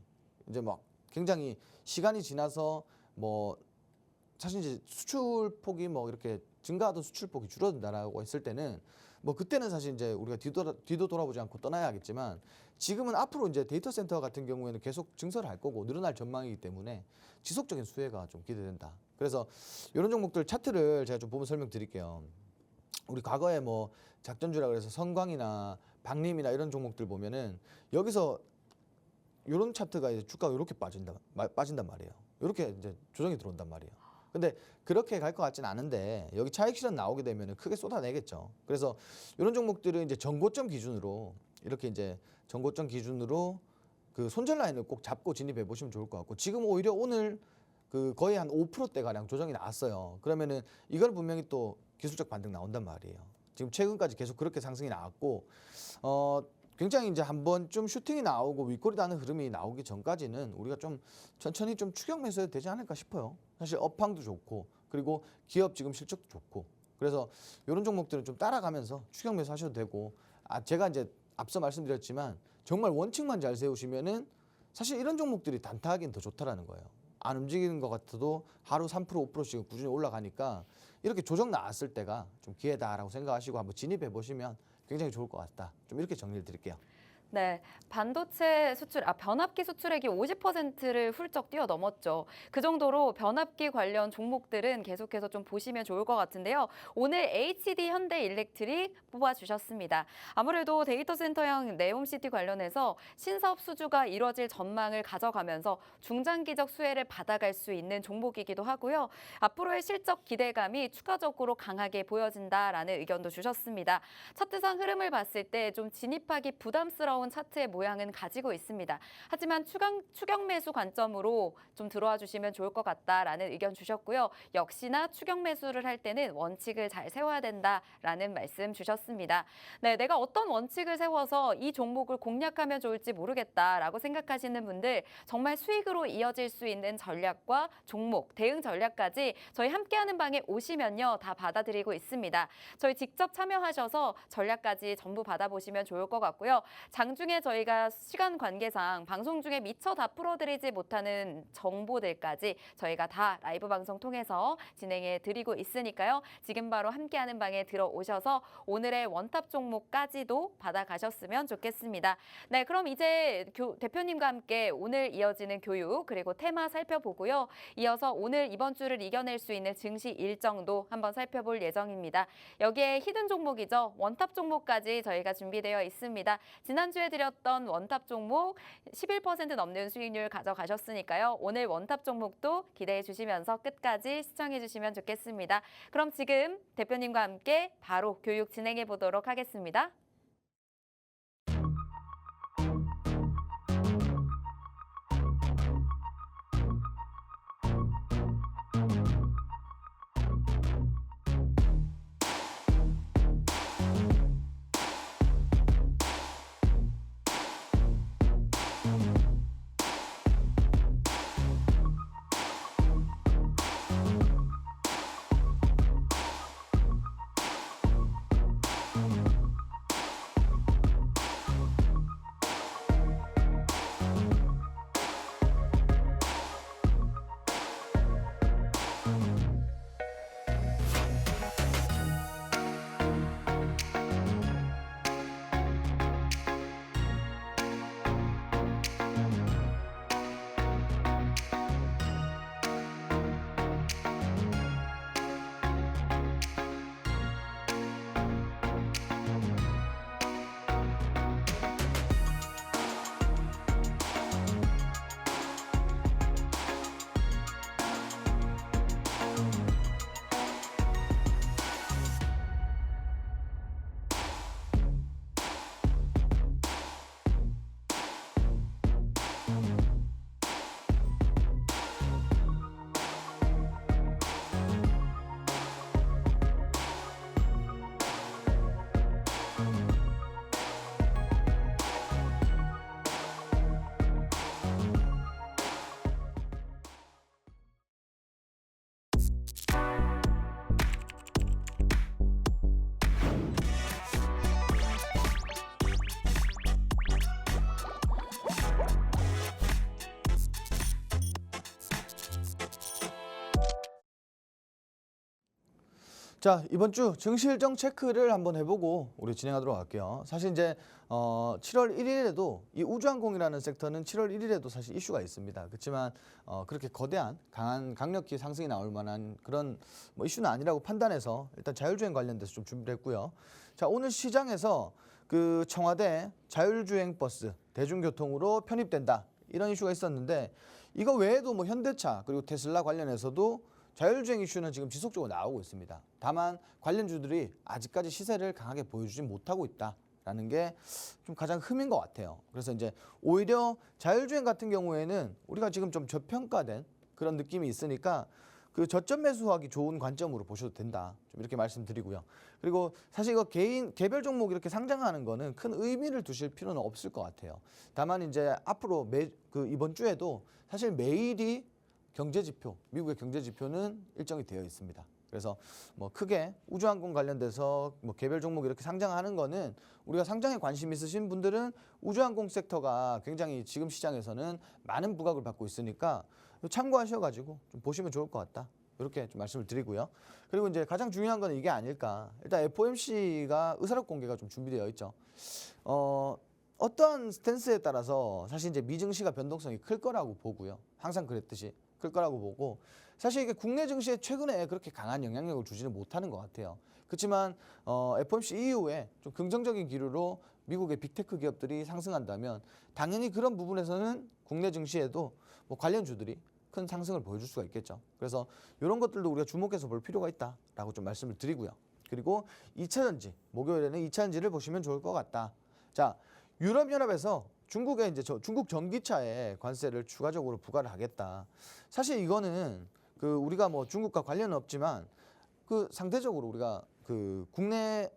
이제 막 굉장히 시간이 지나서 뭐 사실 이제 수출 폭이 뭐 이렇게 증가하던 수출 폭이 줄어든다라고 했을 때는 뭐 그때는 사실 이제 우리가 뒤도 돌아보지 않고 떠나야 하겠지만 지금은 앞으로 이제 데이터 센터 같은 경우에는 계속 증설을 할 거고 늘어날 전망이기 때문에 지속적인 수혜가 좀 기대된다. 그래서 이런 종목들 차트를 제가 좀 보면 설명드릴게요. 우리 과거에 뭐 작전주라 그래서 성광이나 박림이나 이런 종목들 보면은 여기서 이런 차트가 이제 주가가 이렇게 빠진단 말이에요. 이렇게 이제 조정이 들어온단 말이에요. 근데 그렇게 갈 것 같진 않은데 여기 차익 실현 나오게 되면은 크게 쏟아내겠죠. 그래서 이런 종목들은 이제 전고점 기준으로 이렇게 이제 전고점 기준으로 그 손절 라인을 꼭 잡고 진입해 보시면 좋을 것 같고 지금 오히려 오늘 그 거의 한 5%대 가량 조정이 나왔어요. 그러면은 이걸 분명히 또 기술적 반등 나온단 말이에요. 지금 최근까지 계속 그렇게 상승이 나왔고 굉장히 이제 한번 좀 슈팅이 나오고 윗골이 나는 흐름이 나오기 전까지는 우리가 좀 천천히 좀 추격 매수해도 되지 않을까 싶어요. 사실 업황도 좋고 그리고 기업 지금 실적도 좋고 그래서 이런 종목들은 좀 따라가면서 추격 매수하셔도 되고 제가 이제 앞서 말씀드렸지만 정말 원칙만 잘 세우시면은 사실 이런 종목들이 단타하기는 더 좋다라는 거예요. 안 움직이는 것 같아도 하루 3% 5%씩 꾸준히 올라가니까 이렇게 조정 나왔을 때가 좀 기회다라고 생각하시고 한번 진입해 보시면 굉장히 좋을 것 같다. 좀 이렇게 정리를 드릴게요. 네, 반도체 수출, 변압기 수출액이 50%를 훌쩍 뛰어넘었죠. 그 정도로 변압기 관련 종목들은 계속해서 좀 보시면 좋을 것 같은데요. 오늘 HD 현대일렉트릭 뽑아주셨습니다. 아무래도 데이터 센터형 네옴시티 관련해서 신사업 수주가 이뤄질 전망을 가져가면서 중장기적 수혜를 받아갈 수 있는 종목이기도 하고요. 앞으로의 실적 기대감이 추가적으로 강하게 보여진다라는 의견도 주셨습니다. 차트상 흐름을 봤을 때 좀 진입하기 부담스러운 차트의 모양은 가지고 있습니다. 하지만 추격 매수 관점으로 좀 들어와 주시면 좋을 것 같다라는 의견 주셨고요. 역시나 추격 매수를 할 때는 원칙을 잘 세워야 된다라는 말씀 주셨습니다. 네, 내가 어떤 원칙을 세워서 이 종목을 공략하면 좋을지 모르겠다라고 생각하시는 분들 정말 수익으로 이어질 수 있는 전략과 종목, 대응 전략까지 저희 함께하는 방에 오시면요. 다 받아드리고 있습니다. 저희 직접 참여하셔서 전략까지 전부 받아보시면 좋을 것 같고요. 장중에 저희가 시간 관계상 방송 중에 미처 다 풀어드리지 못하는 정보들까지 저희가 다 라이브 방송 통해서 진행해 드리고 있으니까요. 지금 바로 함께하는 방에 들어오셔서 오늘의 원탑 종목까지도 받아가셨으면 좋겠습니다. 네, 그럼 이제 대표님과 함께 오늘 이어지는 교육 그리고 테마 살펴보고요. 이어서 오늘 이번 주를 이겨낼 수 있는 증시 일정도 한번 살펴볼 예정입니다. 여기에 히든 종목이죠. 원탑 종목까지 저희가 준비되어 있습니다. 지난주에 드렸던 원탑 종목 11% 넘는 수익률 가져가셨으니까요. 오늘 원탑 종목도 기대해 주시면서 끝까지 시청해 주시면 좋겠습니다. 그럼 지금 대표님과 함께 바로 교육 진행해 보도록 하겠습니다. 자, 이번 주 증시 일정 체크를 한번 해보고 우리 진행하도록 할게요. 사실 이제 7월 1일에도 이 우주항공이라는 섹터는 7월 1일에도 사실 이슈가 있습니다. 그렇지만 그렇게 거대한 강력히 상승이 나올 만한 그런 뭐 이슈는 아니라고 판단해서 일단 자율주행 관련돼서 좀 준비를 했고요. 자, 오늘 시장에서 그 청와대 자율주행 버스 대중교통으로 편입된다 이런 이슈가 있었는데 이거 외에도 뭐 현대차 그리고 테슬라 관련해서도 자율주행 이슈는 지금 지속적으로 나오고 있습니다. 다만 관련주들이 아직까지 시세를 강하게 보여주지 못하고 있다라는 게 좀 가장 흠인 것 같아요. 그래서 이제 오히려 자율주행 같은 경우에는 우리가 지금 좀 저평가된 그런 느낌이 있으니까 그 저점 매수하기 좋은 관점으로 보셔도 된다. 좀 이렇게 말씀드리고요. 그리고 사실 이거 개별 종목 이렇게 상장하는 거는 큰 의미를 두실 필요는 없을 것 같아요. 다만 이제 앞으로 이번 주에도 사실 매일이 경제 지표, 미국의 경제 지표는 일정이 되어 있습니다. 그래서 뭐 크게 우주항공 관련돼서 뭐 개별 종목 이렇게 상장하는 거는 우리가 상장에 관심 있으신 분들은 우주항공 섹터가 굉장히 지금 시장에서는 많은 부각을 받고 있으니까 참고하셔가지고 좀 보시면 좋을 것 같다. 이렇게 좀 말씀을 드리고요. 그리고 이제 가장 중요한 건 이게 아닐까. 일단 FOMC가 의사록 공개가 좀 준비되어 있죠. 어떠한 스탠스에 따라서 사실 이제 미증시가 변동성이 클 거라고 보고요. 항상 그랬듯이 클 거라고 보고 사실 이게 국내 증시에 최근에 그렇게 강한 영향력을 주지는 못하는 것 같아요. 그렇지만 FOMC 이후에 좀 긍정적인 기류로 미국의 빅테크 기업들이 상승한다면 당연히 그런 부분에서는 국내 증시에도 뭐 관련주들이 큰 상승을 보여줄 수가 있겠죠. 그래서 이런 것들도 우리가 주목해서 볼 필요가 있다라고 좀 말씀을 드리고요. 그리고 2차전지, 목요일에는 2차전지를 보시면 좋을 것 같다. 자, 유럽연합에서 중국에 이제 중국 전기차에 관세를 추가적으로 부과를 하겠다. 사실 이거는 그 우리가 뭐 중국과 관련은 없지만 그 상대적으로 우리가 그 국내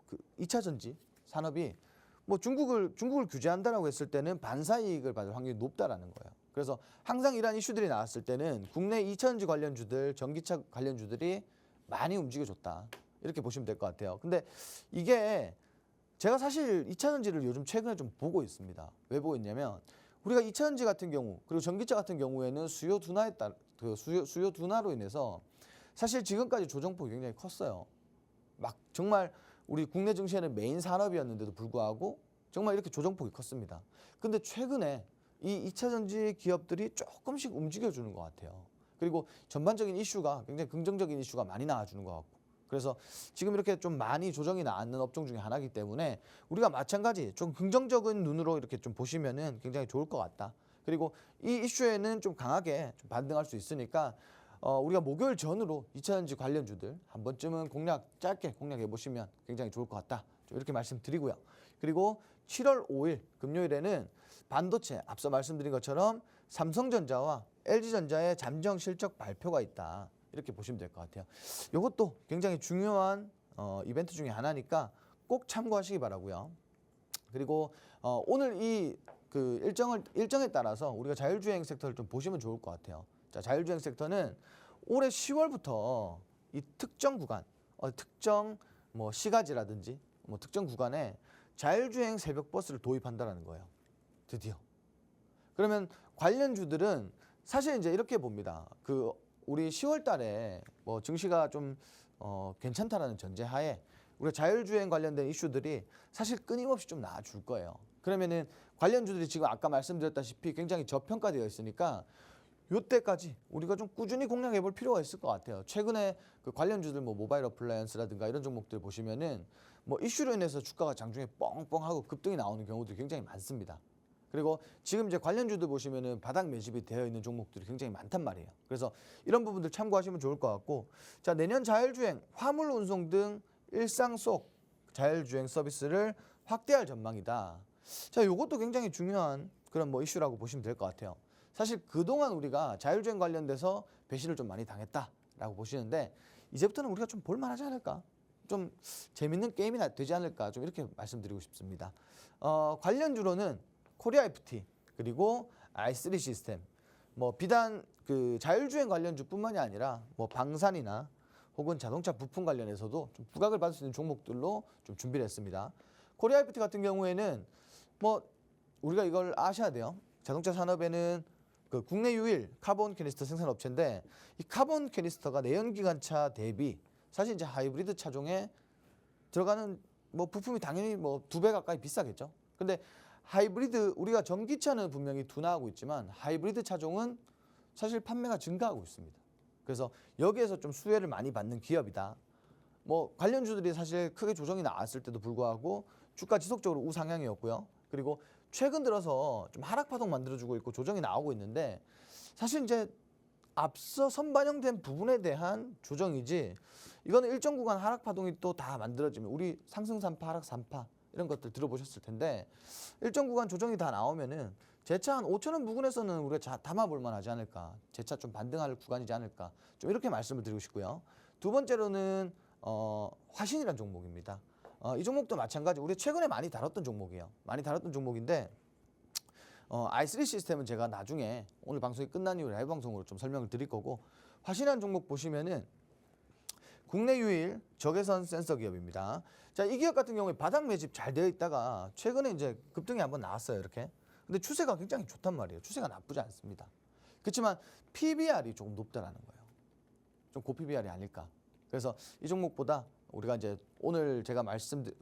그 2차 전지 산업이 뭐 중국을 규제한다라고 했을 때는 반사 이익을 받을 확률이 높다라는 거예요. 그래서 항상 이러한 이슈들이 나왔을 때는 국내 2차 전지 관련주들, 전기차 관련주들이 많이 움직여줬다. 이렇게 보시면 될 것 같아요. 근데 이게 제가 사실 2차 전지를 요즘 최근에 좀 보고 있습니다. 왜 보고 있냐면 우리가 2차 전지 같은 경우 그리고 전기차 같은 경우에는 수요 둔화로 인해서 사실 지금까지 조정폭이 굉장히 컸어요. 막 정말 우리 국내 증시에는 메인 산업이었는데도 불구하고 정말 이렇게 조정폭이 컸습니다. 근데 최근에 이 2차 전지 기업들이 조금씩 움직여주는 것 같아요. 그리고 전반적인 이슈가 굉장히 긍정적인 이슈가 많이 나와주는 것 같고 그래서 지금 이렇게 좀 많이 조정이 나왔는 업종 중에 하나이기 때문에 우리가 마찬가지 좀 긍정적인 눈으로 이렇게 좀 보시면은 굉장히 좋을 것 같다. 그리고 이 이슈에는 좀 강하게 좀 반등할 수 있으니까 우리가 목요일 전으로 2차전지 관련주들 한 번쯤은 짧게 공략해 보시면 굉장히 좋을 것 같다. 좀 이렇게 말씀드리고요. 그리고 7월 5일 금요일에는 반도체 앞서 말씀드린 것처럼 삼성전자와 LG전자의 잠정 실적 발표가 있다. 이렇게 보시면 될 것 같아요. 이것도 굉장히 중요한 이벤트 중에 하나니까 꼭 참고하시기 바라고요. 그리고 오늘 이 그 일정에 따라서 우리가 자율주행 섹터를 좀 보시면 좋을 것 같아요. 자, 자율주행 섹터는 올해 10월부터 이 특정 구간, 특정 뭐 시가지라든지 뭐 특정 구간에 자율주행 새벽 버스를 도입한다라는 거예요. 드디어. 그러면 관련주들은 사실 이제 이렇게 봅니다. 그 우리 10월 달에 뭐 증시가 좀 괜찮다라는 전제하에 우리가 자율주행 관련된 이슈들이 사실 끊임없이 좀 나와줄 거예요. 그러면은 관련주들이 지금 아까 말씀드렸다시피 굉장히 저평가되어 있으니까 요때까지 우리가 좀 꾸준히 공략해 볼 필요가 있을 것 같아요. 최근에 그 관련주들 뭐 모바일 어플라이언스라든가 이런 종목들 보시면은 뭐 이슈로 인해서 주가가 장중에 뻥뻥하고 급등이 나오는 경우도 굉장히 많습니다. 그리고 지금 이제 관련주들 보시면은 바닥 매집이 되어 있는 종목들이 굉장히 많단 말이에요. 그래서 이런 부분들 참고하시면 좋을 것 같고, 자, 내년 자율주행, 화물 운송 등 일상 속 자율주행 서비스를 확대할 전망이다. 자, 이것도 굉장히 중요한 그런 뭐 이슈라고 보시면 될 것 같아요. 사실 그동안 우리가 자율주행 관련돼서 배신을 좀 많이 당했다라고 보시는데 이제부터는 우리가 좀 볼만하지 않을까? 좀 재밌는 게임이 되지 않을까? 좀 이렇게 말씀드리고 싶습니다. 관련주로는 코리아 FT 그리고 i3 시스템 뭐 비단 그 자율주행 관련주뿐만이 아니라 뭐 방산이나 혹은 자동차 부품 관련해서도 좀 부각을 받을 수 있는 종목들로 좀 준비를 했습니다. 코리아 FT 같은 경우에는 뭐 우리가 이걸 아셔야 돼요. 자동차 산업에는 그 국내 유일 카본 캐니스터 생산 업체인데 이 카본 캐니스터가 내연기관차 대비 사실 이제 하이브리드 차종에 들어가는 뭐 부품이 당연히 뭐 2배 가까이 비싸겠죠. 근데 하이브리드 우리가 전기차는 분명히 둔화하고 있지만 하이브리드 차종은 사실 판매가 증가하고 있습니다. 그래서 여기에서 좀 수혜를 많이 받는 기업이다. 뭐 관련주들이 사실 크게 조정이 나왔을 때도 불구하고 주가 지속적으로 우상향이었고요. 그리고 최근 들어서 좀 하락 파동 만들어주고 있고 조정이 나오고 있는데 사실 이제 앞서 선반영된 부분에 대한 조정이지 이거는 일정 구간 하락 파동이 또 다 만들어지면 우리 상승 3파 하락 3파 이런 것들 들어보셨을 텐데 일정 구간 조정이 다 나오면은 재차 한 5,000원 부근에서는 우리가 담아볼 만하지 않을까. 재차 좀 반등할 구간이지 않을까. 좀 이렇게 말씀을 드리고 싶고요. 두 번째로는 화신이라는 종목입니다. 이 종목도 마찬가지. 우리 최근에 많이 다뤘던 종목이에요. 많이 다뤘던 종목인데 i3 시스템은 제가 나중에 오늘 방송이 끝난 이후에 라이브 방송으로 좀 설명을 드릴 거고, 화신이라는 종목 보시면은 국내 유일 적외선 센서 기업입니다. 자, 이 기업 같은 경우에 바닥 매집 잘 되어 있다가 최근에 이제 급등이 한번 나왔어요, 이렇게. 근데 추세가 굉장히 좋단 말이에요. 추세가 나쁘지 않습니다. 그렇지만 PBR이 조금 높다라는 거예요. 좀 고PBR이 아닐까. 그래서 이 종목보다 우리가 이제 오늘 제가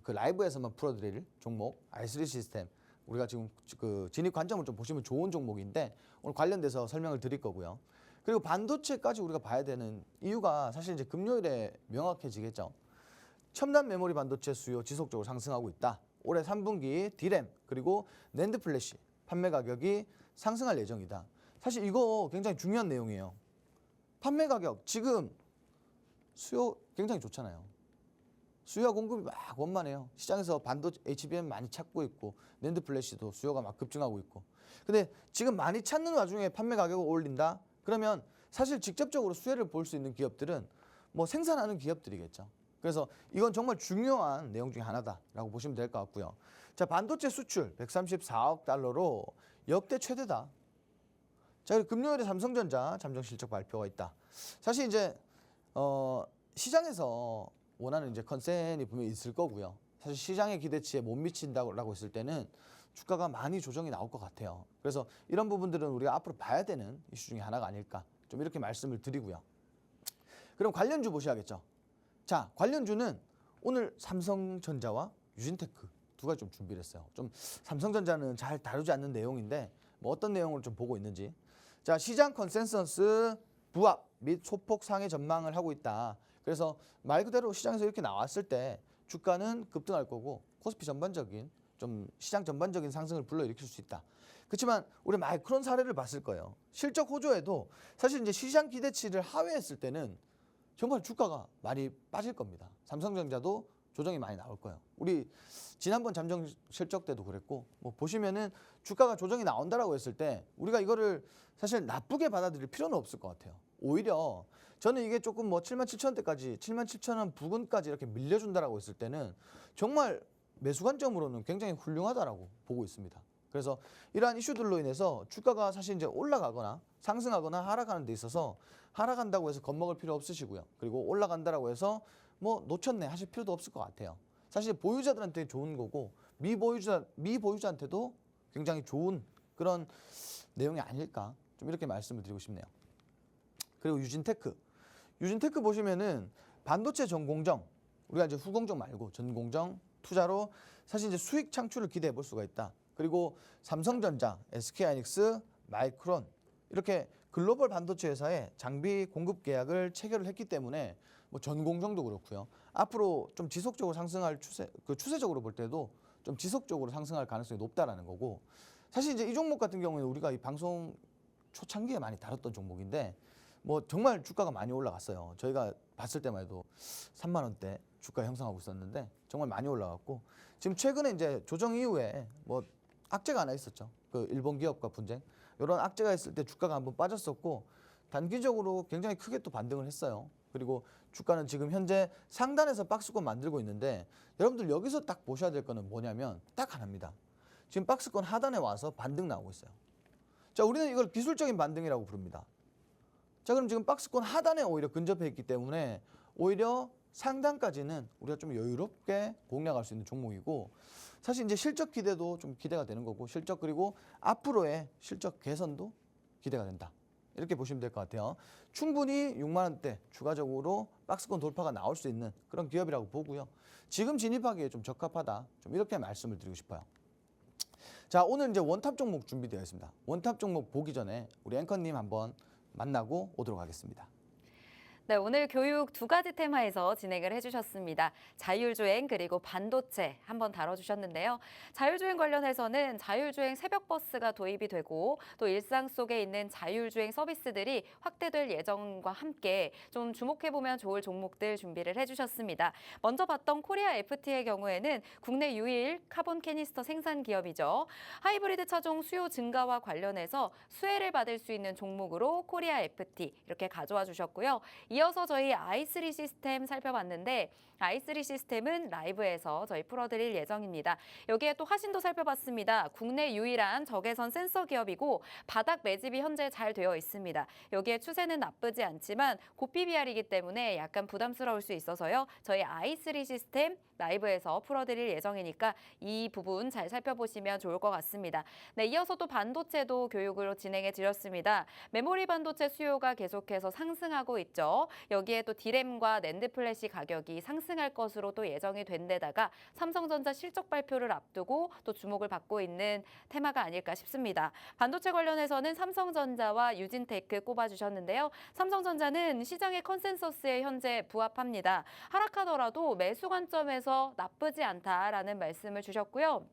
그 라이브에서만 풀어드릴 종목 i3 시스템, 우리가 지금 그 진입 관점을 좀 보시면 좋은 종목인데 오늘 관련돼서 설명을 드릴 거고요. 그리고 반도체까지 우리가 봐야 되는 이유가 사실 이제 금요일에 명확해지겠죠. 첨단 메모리 반도체 수요 지속적으로 상승하고 있다. 올해 3분기 D램 그리고 낸드 플래시 판매 가격이 상승할 예정이다. 사실 이거 굉장히 중요한 내용이에요. 판매 가격 지금 수요 굉장히 좋잖아요. 수요와 공급이 막 원만해요. 시장에서 반도체 HBM 많이 찾고 있고 낸드 플래시도 수요가 막 급증하고 있고. 근데 지금 많이 찾는 와중에 판매 가격을 올린다? 그러면 사실 직접적으로 수혜를 볼 수 있는 기업들은 뭐 생산하는 기업들이겠죠. 그래서 이건 정말 중요한 내용 중에 하나다라고 보시면 될 것 같고요. 자, 반도체 수출 134억 달러로 역대 최대다. 자, 그리고 금요일에 삼성전자 잠정 실적 발표가 있다. 사실 이제 시장에서 원하는 이제 컨센이 분명히 있을 거고요. 사실 시장의 기대치에 못 미친다고 했을 때는 주가가 많이 조정이 나올 것 같아요. 그래서 이런 부분들은 우리가 앞으로 봐야 되는 이슈 중에 하나가 아닐까. 좀 이렇게 말씀을 드리고요. 그럼 관련주 보셔야겠죠. 자, 관련주는 오늘 삼성전자와 유진테크 두 가지 좀 준비를 했어요. 좀 삼성전자는 잘 다루지 않는 내용인데 뭐 어떤 내용을 좀 보고 있는지. 자, 시장 컨센서스 부합 및 소폭 상회 전망을 하고 있다. 그래서 말 그대로 시장에서 이렇게 나왔을 때 주가는 급등할 거고 코스피 전반적인 좀 시장 전반적인 상승을 불러일으킬 수 있다. 그렇지만 우리 마이크론 사례를 봤을 거예요. 실적 호조에도 사실 이제 시장 기대치를 하회했을 때는 정말 주가가 많이 빠질 겁니다. 삼성전자도 조정이 많이 나올 거예요. 우리 지난번 잠정 실적 때도 그랬고 뭐 보시면은 주가가 조정이 나온다라고 했을 때 우리가 이거를 사실 나쁘게 받아들일 필요는 없을 것 같아요. 오히려 저는 이게 조금 뭐 77,000원대까지 77,000원 부근까지 이렇게 밀려준다라고 했을 때는 정말 매수 관점으로는 굉장히 훌륭하다라고 보고 있습니다. 그래서 이러한 이슈들로 인해서 주가가 사실 이제 올라가거나 상승하거나 하락하는 데 있어서 하락한다고 해서 겁먹을 필요 없으시고요. 그리고 올라간다라고 해서 뭐 놓쳤네 하실 필요도 없을 것 같아요. 사실 보유자들한테 좋은 거고 미보유자한테도 굉장히 좋은 그런 내용이 아닐까 좀 이렇게 말씀을 드리고 싶네요. 그리고 유진테크 보시면은 반도체 전공정, 우리가 이제 후공정 말고 전공정 투자로 사실 이제 수익 창출을 기대해 볼 수가 있다. 그리고 삼성전자, SK하이닉스, 마이크론 이렇게 글로벌 반도체 회사에 장비 공급 계약을 체결을 했기 때문에 뭐 전공정도 그렇고요. 앞으로 좀 지속적으로 상승할 추세적으로 볼 때도 좀 지속적으로 상승할 가능성이 높다라는 거고, 사실 이제 이 종목 같은 경우는 우리가 이 방송 초창기에 많이 다뤘던 종목인데 뭐 정말 주가가 많이 올라갔어요. 저희가 봤을 때만 해도 3만 원대 주가 형성하고 있었는데 정말 많이 올라갔고, 지금 최근에 이제 조정 이후에 뭐 악재가 하나 있었죠. 그 일본 기업과 분쟁, 이런 악재가 있을 때 주가가 한번 빠졌었고 단기적으로 굉장히 크게 또 반등을 했어요. 그리고 주가는 지금 현재 상단에서 박스권 만들고 있는데 여러분들 여기서 딱 보셔야 될 거는 뭐냐면 딱 하나입니다. 지금 박스권 하단에 와서 반등 나오고 있어요. 자, 우리는 이걸 기술적인 반등이라고 부릅니다. 자, 그럼 지금 박스권 하단에 오히려 근접해 있기 때문에 오히려 상단까지는 우리가 좀 여유롭게 공략할 수 있는 종목이고, 사실 이제 실적 기대도 좀 기대가 되는 거고, 실적 그리고 앞으로의 실적 개선도 기대가 된다. 이렇게 보시면 될 것 같아요. 충분히 6만 원대 추가적으로 박스권 돌파가 나올 수 있는 그런 기업이라고 보고요. 지금 진입하기에 좀 적합하다. 좀 이렇게 말씀을 드리고 싶어요. 자, 오늘 이제 원탑 종목 준비되어 있습니다. 원탑 종목 보기 전에 우리 앵커님 한번 만나고 오도록 하겠습니다. 네, 오늘 교육 두 가지 테마에서 진행을 해주셨습니다. 자율주행 그리고 반도체 한번 다뤄주셨는데요. 자율주행 관련해서는 자율주행 새벽버스가 도입이 되고 또 일상 속에 있는 자율주행 서비스들이 확대될 예정과 함께 좀 주목해보면 좋을 종목들 준비를 해주셨습니다. 먼저 봤던 코리아 FT의 경우에는 국내 유일 카본 캐니스터 생산 기업이죠. 하이브리드 차종 수요 증가와 관련해서 수혜를 받을 수 있는 종목으로 코리아 FT 이렇게 가져와 주셨고요. 이어서 저희 i3 시스템 살펴봤는데 i3 시스템은 라이브에서 저희 풀어드릴 예정입니다. 여기에 또 화신도 살펴봤습니다. 국내 유일한 적외선 센서 기업이고 바닥 매집이 현재 잘 되어 있습니다. 여기에 추세는 나쁘지 않지만 고PBR이기 때문에 약간 부담스러울 수 있어서요. 저희 i3 시스템 라이브에서 풀어드릴 예정이니까 이 부분 잘 살펴보시면 좋을 것 같습니다. 네, 이어서 또 반도체도 교육으로 진행해 드렸습니다. 메모리 반도체 수요가 계속해서 상승하고 있죠. 여기에 또 D램과 낸드 플래시 가격이 상승할 것으로 또 예정이 된 데다가 삼성전자 실적 발표를 앞두고 또 주목을 받고 있는 테마가 아닐까 싶습니다. 반도체 관련해서는 삼성전자와 유진테크 꼽아주셨는데요. 삼성전자는 시장의 컨센서스에 현재 부합합니다. 하락하더라도 매수 관점에서 나쁘지 않다라는 말씀을 주셨고요.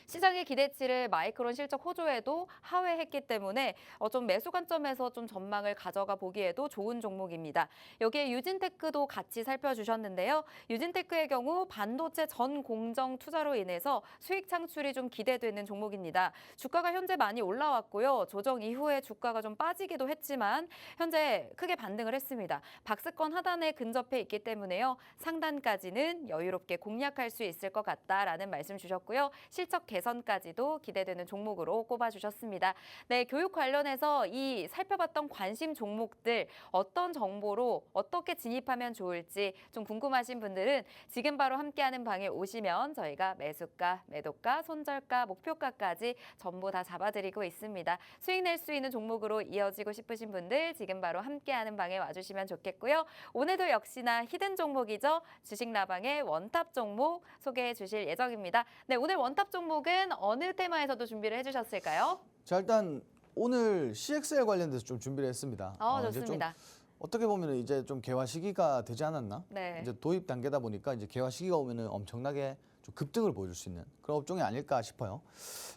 시장의 기대치를 마이크론 실적 호조에도 하회했기 때문에 좀 매수 관점에서 좀 전망을 가져가 보기에도 좋은 종목입니다. 여기에 유진테크도 같이 살펴주셨는데요. 유진테크의 경우 반도체 전 공정 투자로 인해서 수익 창출이 좀 기대되는 종목입니다. 주가가 현재 많이 올라왔고요. 조정 이후에 주가가 좀 빠지기도 했지만 현재 크게 반등을 했습니다. 박스권 하단에 근접해 있기 때문에요. 상단까지는 여유롭게 공략할 수 있을 것 같다라는 말씀 주셨고요. 실적 개선까지도 기대되는 종목으로 꼽아주셨습니다. 네, 교육 관련해서 이 살펴봤던 관심 종목들 어떤 정보로 어떻게 진입하면 좋을지 좀 궁금하신 분들은 지금 바로 함께하는 방에 오시면 저희가 매수가, 매도가, 손절가, 목표가까지 전부 다 잡아드리고 있습니다. 수익 낼 수 있는 종목으로 이어지고 싶으신 분들 지금 바로 함께하는 방에 와주시면 좋겠고요. 오늘도 역시나 히든 종목이죠. 주식라방의 원탑 종목 소개해 주실 예정입니다. 네, 오늘 원탑 종목은 어느 테마에서도 준비를 해주셨을까요? 자, 일단 오늘 CXL 관련돼서 좀 준비를 했습니다. 이제 좀 좋습니다. 어떻게 보면 이제 좀 개화 시기가 되지 않았나? 네. 이제 도입 단계다 보니까 이제 개화 시기가 오면은 엄청나게 좀 급등을 보여줄 수 있는 그런 업종이 아닐까 싶어요.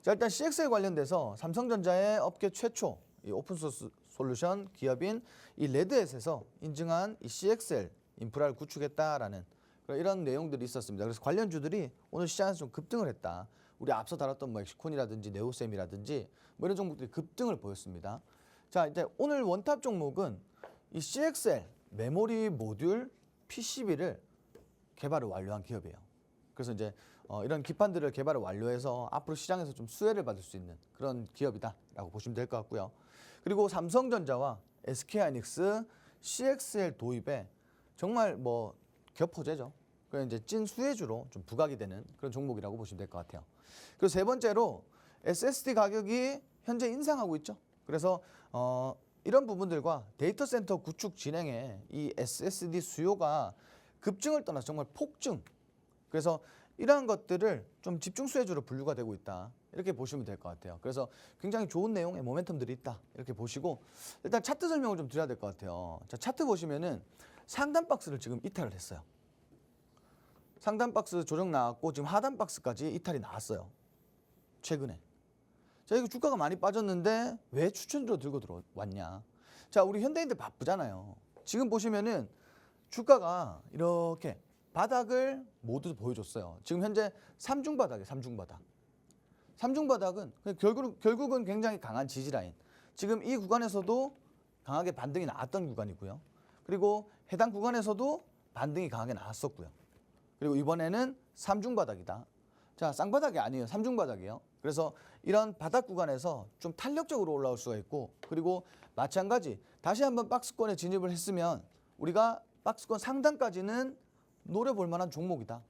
자, 일단 CXL 관련돼서 삼성전자의 업계 최초 이 오픈소스 솔루션 기업인 이 레드햇에서 인증한 이 CXL 인프라를 구축했다라는 이런 내용들이 있었습니다. 그래서 관련주들이 오늘 시장에서 좀 급등을 했다. 우리 앞서 다뤘던 뭐 엑시콘이라든지 네오셈이라든지 뭐 이런 종목들이 급등을 보였습니다. 자, 이제 오늘 원탑 종목은 이 CXL 메모리 모듈 PCB를 개발을 완료한 기업이에요. 그래서 이제 이런 기판들을 개발을 완료해서 앞으로 시장에서 좀 수혜를 받을 수 있는 그런 기업이다라고 보시면 될 것 같고요. 그리고 삼성전자와 SK하이닉스 CXL 도입에 정말 뭐 겹호재죠. 그래서 이제 찐 수혜주로 좀 부각이 되는 그런 종목이라고 보시면 될 것 같아요. 그리고 세 번째로 SSD 가격이 현재 인상하고 있죠. 그래서 이런 부분들과 데이터 센터 구축 진행에 이 SSD 수요가 급증을 떠나서 정말 폭증. 그래서 이러한 것들을 좀 집중 수혜주로 분류가 되고 있다. 이렇게 보시면 될 것 같아요. 그래서 굉장히 좋은 내용의 모멘텀들이 있다. 이렇게 보시고 일단 차트 설명을 좀 드려야 될 것 같아요. 자, 차트 보시면은 상단 박스를 지금 이탈을 했어요. 상단 박스 조정 나왔고 지금 하단 박스까지 이탈이 나왔어요. 최근에. 자, 이거 주가가 많이 빠졌는데 왜 추천주로 들고 들어왔냐. 자, 우리 현대인들 바쁘잖아요. 지금 보시면은 주가가 이렇게 바닥을 모두 보여줬어요. 지금 현재 삼중바닥이에요. 삼중바닥. 삼중바닥은 결국은 굉장히 강한 지지라인. 지금 이 구간에서도 강하게 반등이 나왔던 구간이고요. 그리고 해당 구간에서도 반등이 강하게 나왔었고요. 그리고 이번에는 삼중바닥이다. 자, 쌍바닥이 아니에요. 삼중바닥이에요. 그래서 이런 바닥 구간에서 좀 탄력적으로 올라올 수가 있고 그리고 마찬가지 다시 한번 박스권에 진입을 했으면 우리가 박스권 상단까지는 노려볼 만한 종목이다.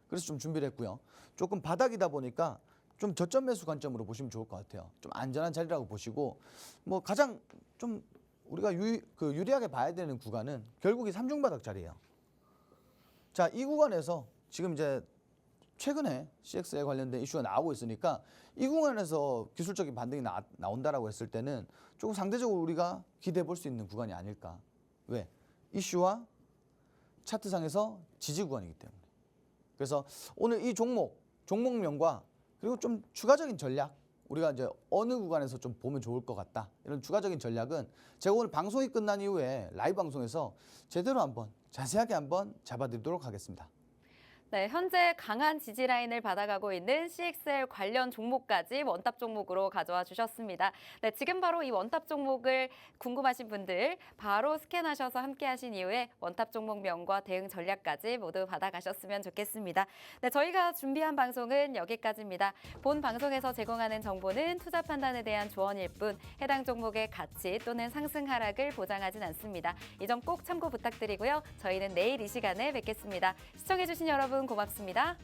그래서 좀 준비를 했고요. 조금 바닥이다 보니까 좀 저점 매수 관점으로 보시면 좋을 것 같아요. 좀 안전한 자리라고 보시고 뭐 가장 좀 우리가 유리하게 봐야 되는 구간은 결국 이 삼중바닥 자리예요. 자, 이 구간에서 지금 이제 최근에 CX에 관련된 이슈가 나오고 있으니까 이 구간에서 기술적인 반등이 나온다라고 했을 때는 조금 상대적으로 우리가 기대해 볼 수 있는 구간이 아닐까. 왜? 이슈와 차트상에서 지지 구간이기 때문에. 그래서 오늘 이 종목명과 그리고 좀 추가적인 전략, 우리가 이제 어느 구간에서 좀 보면 좋을 것 같다, 이런 추가적인 전략은 제가 오늘 방송이 끝난 이후에 라이브 방송에서 제대로 한번 자세하게 한번 잡아드리도록 하겠습니다. 네, 현재 강한 지지 라인을 받아가고 있는 CXL 관련 종목까지 원탑 종목으로 가져와 주셨습니다. 네, 지금 바로 이 원탑 종목을 궁금하신 분들 바로 스캔하셔서 함께 하신 이후에 원탑 종목명과 대응 전략까지 모두 받아가셨으면 좋겠습니다. 네, 저희가 준비한 방송은 여기까지입니다. 본 방송에서 제공하는 정보는 투자 판단에 대한 조언일 뿐 해당 종목의 가치 또는 상승 하락을 보장하진 않습니다. 이 점 꼭 참고 부탁드리고요. 저희는 내일 이 시간에 뵙겠습니다. 시청해주신 여러분 고맙습니다.